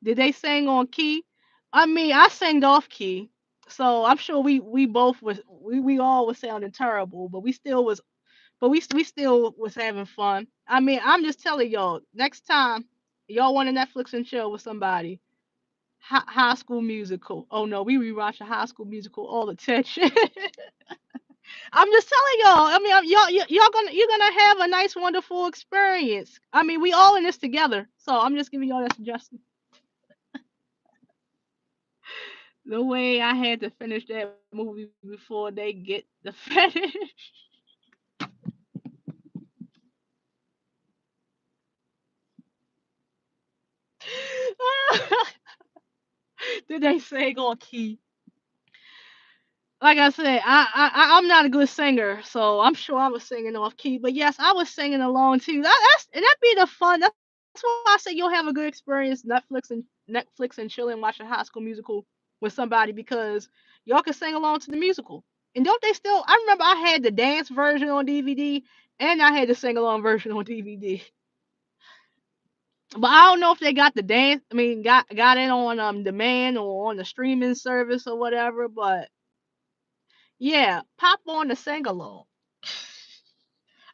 did they sing on key? I mean, I sang off key, so I'm sure we both was we all was sounding terrible, but we still was having fun. I mean, I'm just telling y'all, next time y'all want a Netflix and chill with somebody, High School Musical. Oh no, we rewatch a High School Musical all the time. I'm just telling y'all. I mean, y'all gonna you're gonna have a nice, wonderful experience. I mean, we all in this together, so I'm just giving y'all that suggestion. The way I had to finish that movie before they get the finish. Did they sing on key? Like I said, I'm not a good singer, so I'm sure I was singing off key. But yes, I was singing along too. That be the fun. That's why I say you'll have a good experience Netflix and chilling watching High School Musical with somebody because y'all can sing along to the musical. And don't they still? I remember I had the dance version on DVD and I had the sing along version on DVD. But I don't know if they got the dance. I mean, got it on demand or on the streaming service or whatever. But yeah, pop on the sing along.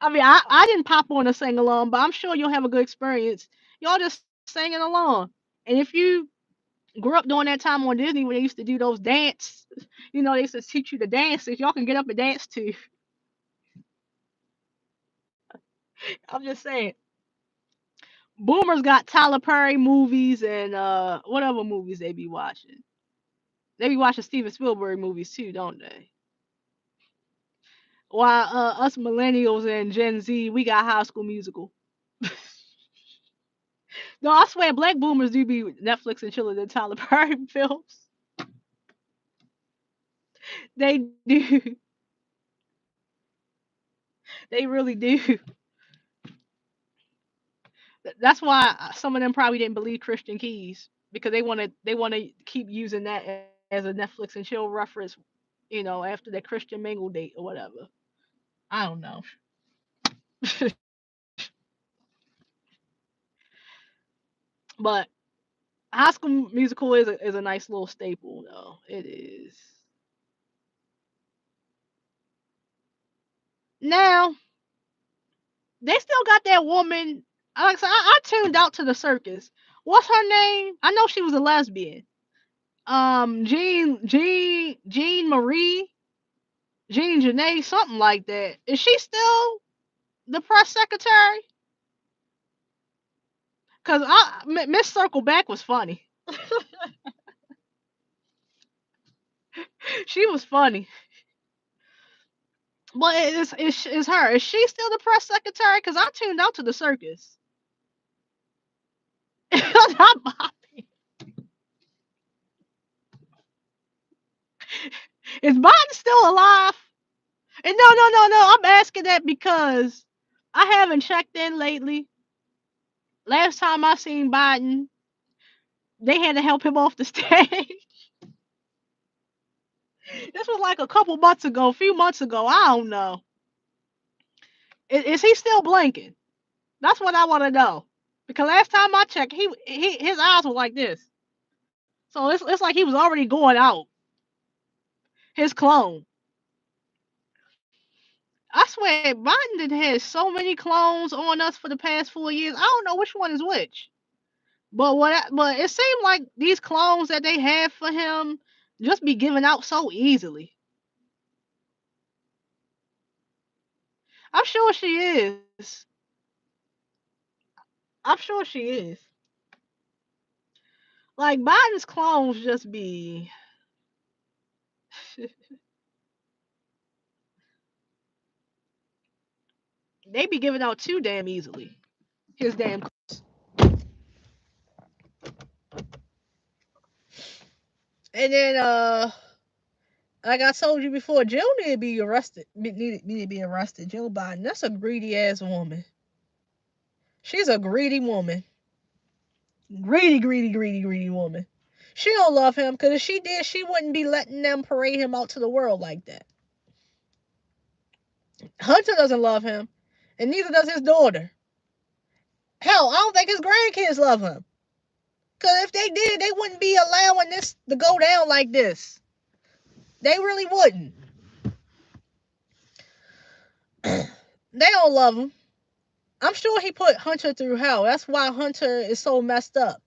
I mean, I didn't pop on a sing along, but I'm sure you'll have a good experience. Y'all just singing along. And if you grew up during that time on Disney when they used to do those dance, they used to teach you the dances, y'all can get up and dance too. I'm just saying. Boomers got Tyler Perry movies and what other movies they be watching? They be watching Steven Spielberg movies too, don't they? While us millennials and Gen Z, we got High School Musical. No, I swear, black boomers do be Netflix and chilling than Tyler Perry films. They do. They really do. That's why some of them probably didn't believe Christian Keys because they want to keep using that as a Netflix and chill reference, after their Christian mingle date or whatever. I don't know. But High School Musical is a nice little staple, though. It is. Now they still got that woman. Like I said, I tuned out to the circus. What's her name? I know she was a lesbian. Jean Marie, Jean Janae, something like that. Is she still the press secretary? Cause Miss Circle Back was funny. She was funny. But it's her. Is she still the press secretary? Cause I tuned out to the circus. Not Bobby. Is Biden still alive? And no, no, no, no. I'm asking that because I haven't checked in lately. Last time I seen Biden, they had to help him off the stage. This was like a couple months ago, a few months ago. I don't know. Is he still blinking? That's what I want to know. Because last time I checked, his eyes were like this. So it's like he was already going out. His clone. I swear, Biden did had so many clones on us for the past 4 years. I don't know which one is which. But it seemed like these clones that they have for him just be given out so easily. I'm sure she is. I'm sure she is. Like Biden's clones just be they be giving out too damn easily. His damn And then like I told you before, Jill need to be arrested. Need to be arrested. Jill Biden. That's a greedy ass woman. She's a greedy woman. Greedy, greedy, greedy, greedy woman. She don't love him because if she did, she wouldn't be letting them parade him out to the world like that. Hunter doesn't love him, and neither does his daughter. Hell, I don't think his grandkids love him. Because if they did, they wouldn't be allowing this to go down like this. They really wouldn't. They don't love him. I'm sure he put Hunter through hell. That's why Hunter is so messed up.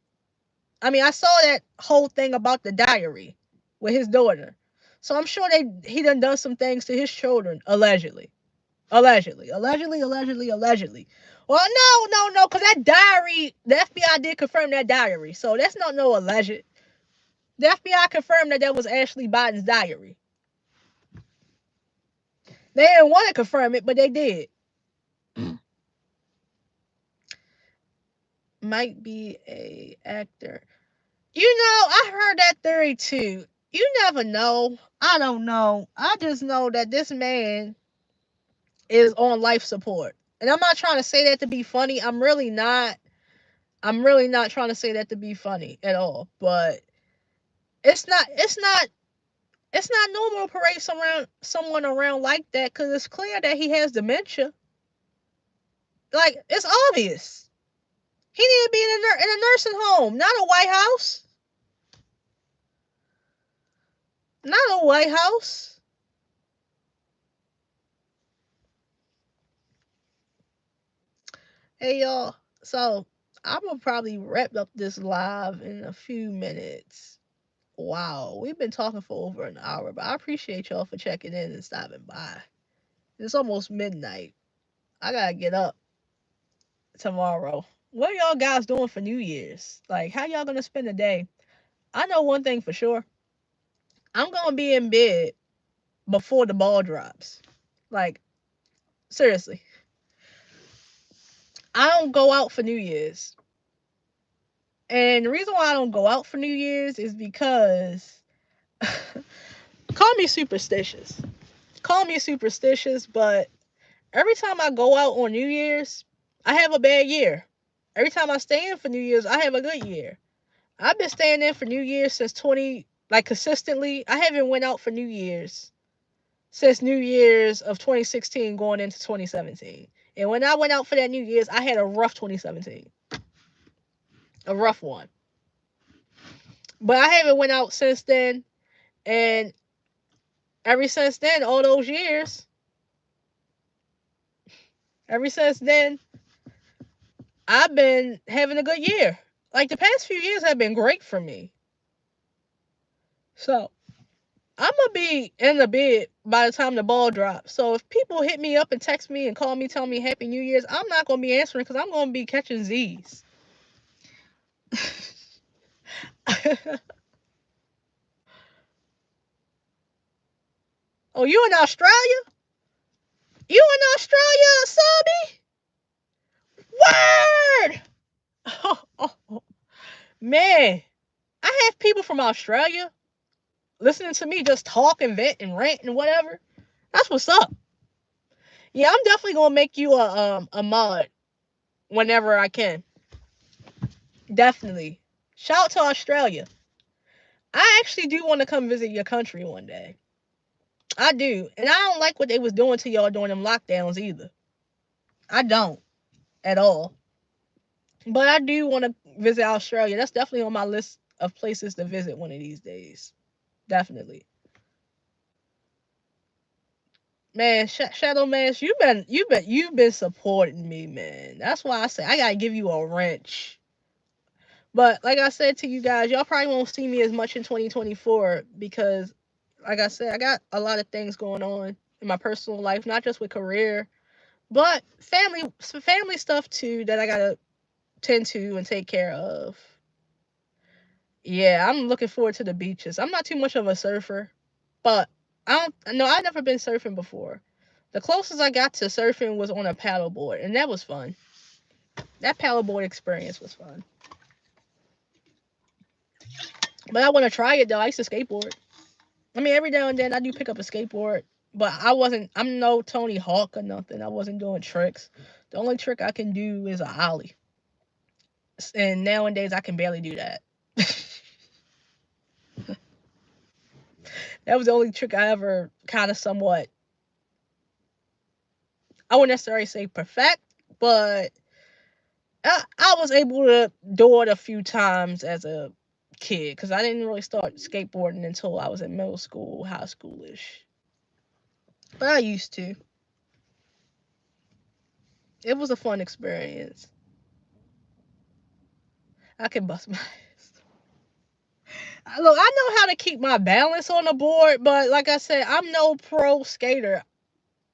I mean, I saw that whole thing about the diary with his daughter. So I'm sure he done some things to his children, allegedly. Allegedly. Allegedly, allegedly, allegedly. Well, no, because that diary, the FBI did confirm that diary. So that's not no alleged. The FBI confirmed that was Ashley Biden's diary. They didn't want to confirm it, but they did. Might be a actor. I heard that theory too. You never know. I don't know. I just know that this man is on life support. And I'm not trying to say that to be funny. I'm really not. I'm really not trying to say that to be funny at all. But it's not normal to parade someone around like that because it's clear that he has dementia. Like, it's obvious. He need to be in a nursing home, not a White House. Not a White House. Hey, y'all. So, I'm going to probably wrap up this live in a few minutes. Wow, we've been talking for over an hour, but I appreciate y'all for checking in and stopping by. It's almost midnight. I got to get up tomorrow. What are y'all guys doing for New Year's? Like, how y'all going to spend the day? I know one thing for sure. I'm going to be in bed before the ball drops. Like, seriously. I don't go out for New Year's. And the reason why I don't go out for New Year's is because call me superstitious. Call me superstitious, but every time I go out on New Year's, I have a bad year. Every time I stay in for New Year's, I have a good year. I've been staying in for New Year's since consistently. I haven't went out for New Year's since New Year's of 2016 going into 2017. And when I went out for that New Year's, I had a rough 2017. A rough one. But I haven't went out since then. And ever since then, all those years, ever since then, I've been having a good year. Like, the past few years have been great for me. So, I'm going to be in the bed by the time the ball drops. So, if people hit me up and text me and call me, tell me Happy New Year's, I'm not going to be answering because I'm going to be catching Z's. Oh, you in Australia? You in Australia, subby? Word! Oh, man, I have people from Australia listening to me just talk and vent and rant and whatever. That's what's up. Yeah, I'm definitely gonna make you a mod whenever I can. Definitely. Shout out to Australia. I actually do want to come visit your country one day. I do. And I don't like what they was doing to y'all during them lockdowns either. I don't at all. But I do want to visit Australia. That's definitely on my list of places to visit one of these days. Definitely. Man, Shadow Man, you've been supporting me, man. That's why I say I gotta give you a wrench. But like I said to you guys, y'all probably won't see me as much in 2024 because, like I said, I got a lot of things going on in my personal life, not just with career, but family stuff too that I gotta tend to and take care of. Yeah, I'm looking forward to the beaches. I'm not too much of a surfer, but I've never been surfing before. The closest I got to surfing was on a paddleboard, and that was fun. That paddleboard experience was fun. But I want to try it though. I used to skateboard. I mean, every now and then I do pick up a skateboard, but I'm no Tony Hawk or nothing. I wasn't doing tricks. The only trick I can do is a ollie, and nowadays I can barely do that. That was the only trick I ever kind of somewhat, I wouldn't necessarily say perfect, but I was able to do it a few times as a kid because I didn't really start skateboarding until I was in middle school, high schoolish. But I used to. It was a fun experience. I can bust my ass. Look, I know how to keep my balance on the board, but like I said, I'm no pro skater.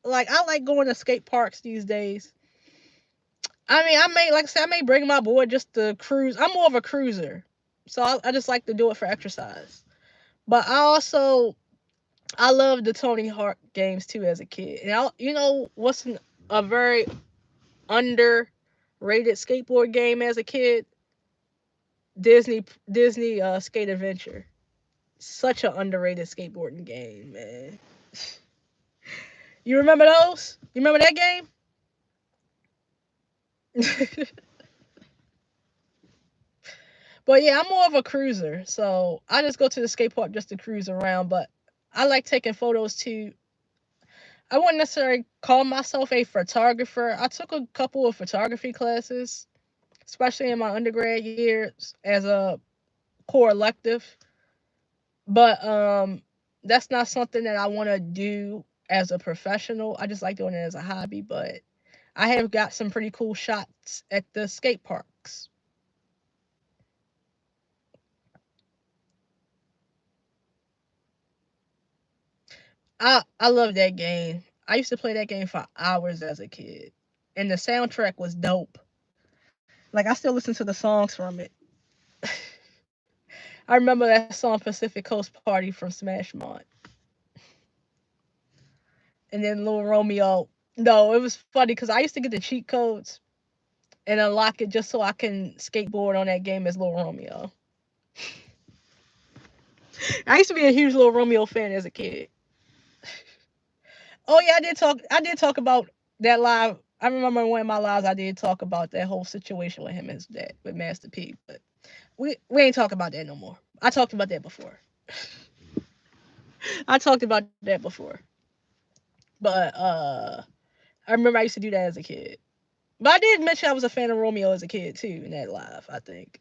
Like I like going to skate parks these days. I mean, like I said, I may bring my board just to cruise. I'm more of a cruiser, so I just like to do it for exercise. But I love the Tony Hawk games too as a kid. And you know what's a very underrated skateboard game as a kid? Disney Skate Adventure. Such an underrated skateboarding game, man. You remember those? You remember that game? But yeah, I'm more of a cruiser, so I just go to the skate park just to cruise around. But I like taking photos too. I wouldn't necessarily call myself a photographer. I took a couple of photography classes, especially in my undergrad years as a core elective. But that's not something that I want to do as a professional. I just like doing it as a hobby. But I have got some pretty cool shots at the skate parks. I love that game. I used to play that game for hours as a kid, and the soundtrack was dope. Like I still listen to the songs from it. I remember that song Pacific Coast Party from Smash Mouth, and then Little Romeo. No, it was funny because I used to get the cheat codes and unlock it just so I can skateboard on that game as Little Romeo. I used to be a huge Little Romeo fan as a kid. Oh yeah, I did talk about that live. I remember in one of my lives I did talk about that whole situation with him and his dad with Master P. But we ain't talking about that no more. I talked about that before. I talked about that before. But I remember I used to do that as a kid. But I did mention I was a fan of Romeo as a kid too in that live, I think.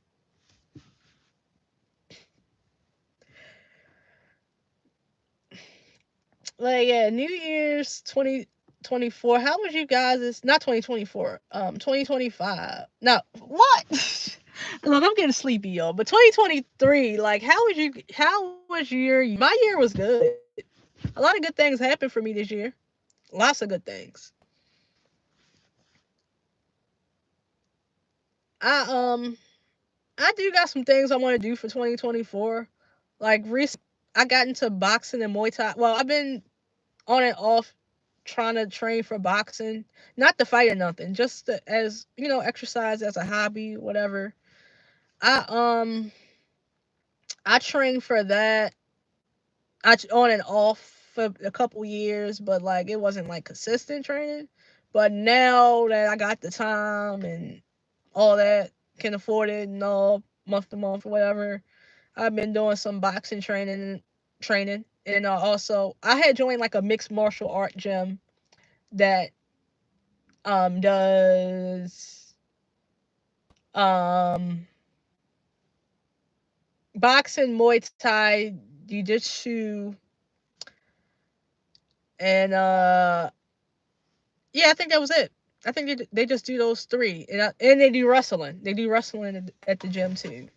Like yeah, New Year's 2024. How was you guys? It's not 2024. 2025. No, what? Look, I'm getting sleepy, y'all. But 2023, like how was your my year was good. A lot of good things happened for me this year. Lots of good things. I I do got some things I want to do for 2024. Like recently I got into boxing and Muay Thai. Well, I've been on and off trying to train for boxing, not to fight or nothing, just to, as you know, exercise as a hobby, whatever. I I trained for that. On and off for a couple years, but like it wasn't like consistent training. But now that I got the time and all that, can afford it and all month to month or whatever, I've been doing some boxing training. And also I had joined like a mixed martial art gym that does um boxing, Muay Thai, jiu-jitsu, and yeah, I think that was it. I think they just do those three, and they do wrestling. They do wrestling at the gym too.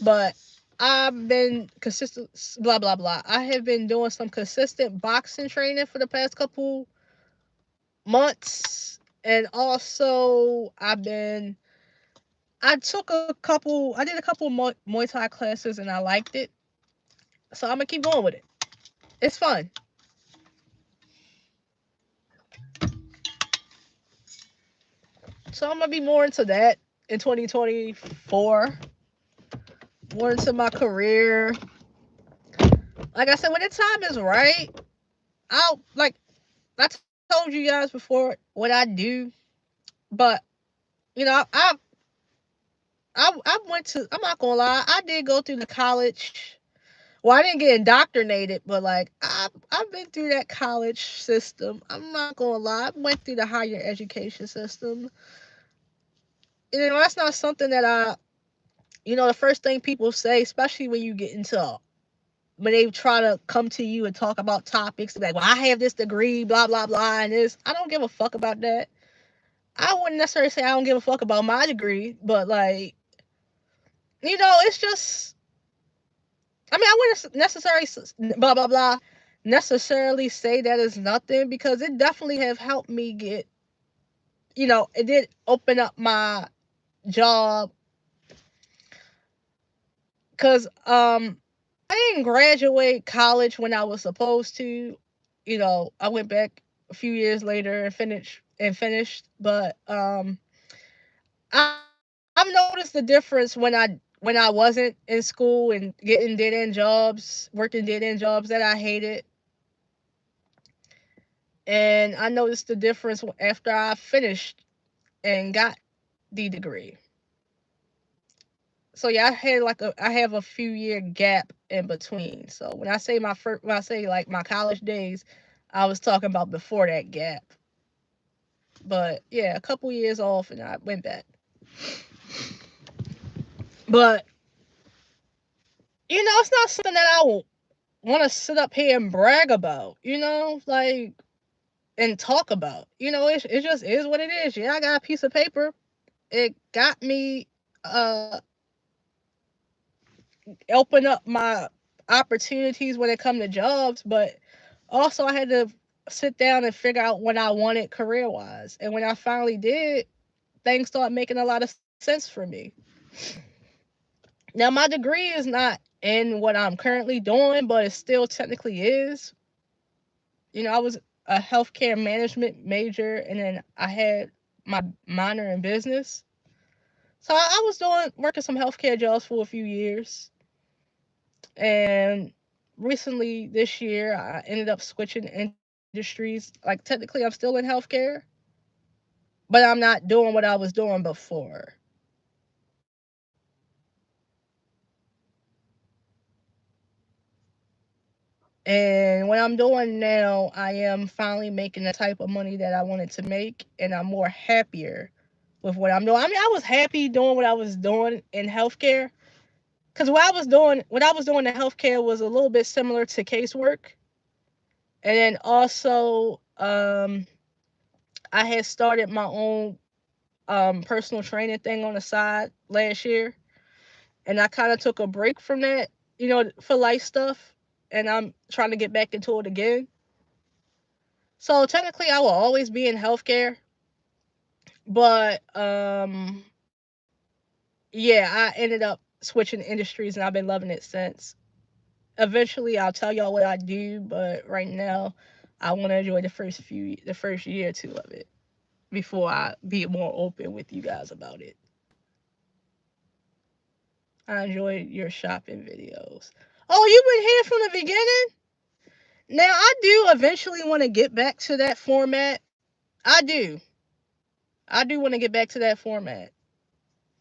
But I've been consistent. Blah blah blah. I have been doing some consistent boxing training for the past couple months, and also I took a couple. I did a couple Muay Thai classes, and I liked it. So I'm gonna keep going with it. It's fun. So I'm gonna be more into that in 2024. more into my career. Like I said, when the time is right, I'll like I told you guys before what I do, but I went to. I'm not gonna lie, I did go through the college. Well, I didn't get indoctrinated, but like I've been through that college system. I'm not gonna lie, I went through the higher education system. And, that's not something that the first thing people say, especially when you get into when they try to come to you and talk about topics like, well, I have this degree, blah blah blah, and this. I don't give a fuck about that. I wouldn't necessarily say I don't give a fuck about my degree, but like, it's just. I mean, I wouldn't necessarily blah blah blah necessarily say that is nothing because it definitely have helped me get. It did open up my job because I didn't graduate college when I was supposed to. I went back a few years later and finished, but I've noticed the difference when I wasn't in school and getting dead end jobs, working dead end jobs that I hated, and I noticed the difference after I finished and got the degree. So yeah, I have a few year gap in between. So when I say like my college days, I was talking about before that gap. But yeah, a couple years off and I went back. But it's not something that I want to sit up here and brag about. Like and talk about. It just is what it is. Yeah, I got a piece of paper. It got me open up my opportunities when it come to jobs, but also I had to sit down and figure out what I wanted career wise. And when I finally did, things started making a lot of sense for me. Now my degree is not in what I'm currently doing, but it still technically is. I was a healthcare management major and then I had my minor in business. So I was doing working some healthcare jobs for a few years. And recently this year I ended up switching industries. Like technically I'm still in healthcare, but I'm not doing what I was doing before. And what I'm doing now, I am finally making the type of money that I wanted to make, and I'm more happier with what I'm doing. I mean, I was happy doing what I was doing in healthcare, because what I was doing in healthcare was a little bit similar to casework, and then also I had started my own personal training thing on the side last year, and I kind of took a break from that, for life stuff, and I'm trying to get back into it again. So technically, I will always be in healthcare, but yeah, I ended up switching industries, and I've been loving it since. Eventually, I'll tell y'all what I do, but right now, I want to enjoy the first year or two of it before I be more open with you guys about it. I enjoy your shopping videos. Oh, you've been here from the beginning? Now, I do eventually want to get back to that format. I do. I do want to get back to that format.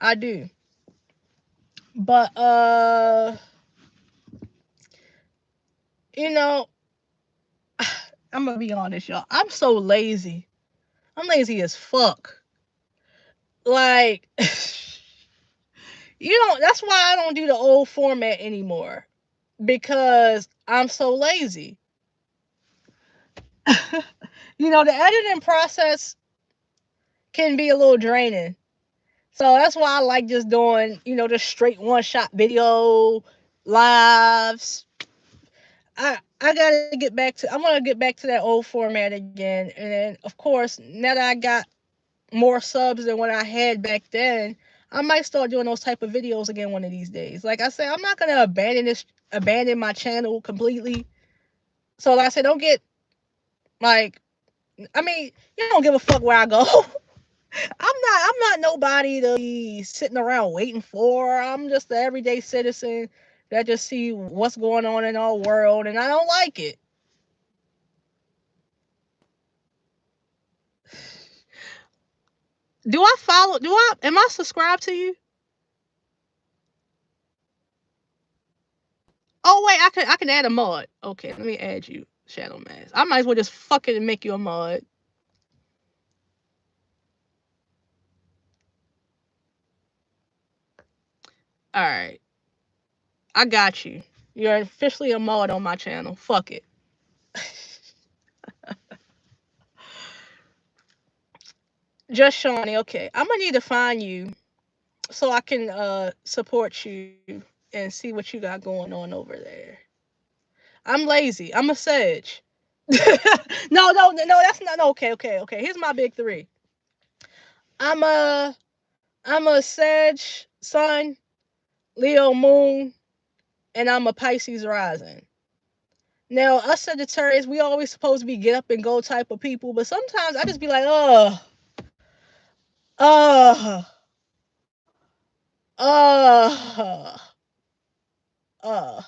I do. But you know, I'm gonna be honest, y'all. I'm so lazy. I'm lazy as fuck. Like that's why I don't do the old format anymore. Because I'm so lazy. The editing process can be a little draining. So that's why I like just doing, the straight one shot video lives. I gotta get back to. I want to get back to that old format again, and then of course now that I got more subs than what I had back then, I might start doing those type of videos again one of these days. Like I said, I'm not gonna abandon my channel completely. So like I said, don't get like. I mean, you don't give a fuck where I go. I'm I'm not nobody to be sitting around waiting for. I'm just an everyday citizen that just see what's going on in our world, and I don't like it. Do I follow? Do I? Am I subscribed to you? Oh wait, I can add a mod. Okay, let me add you, Shadow Mask. I might as well just fucking make you a mod. All right, I got you. You're officially a mod on my channel. Fuck it. Just Shawnee. Okay, I'm gonna need to find you so I can support you and see what you got going on over there. I'm lazy. I'm a Sage. No. That's not no, okay. Okay. Here's my big three. I'm a I'm a Sage Sun, Leo Moon, and I'm a Pisces rising. Now, us Sagittarius, we always supposed to be get up and go type of people, but sometimes I just be like, uh, uh, uh.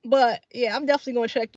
But yeah, I'm definitely gonna check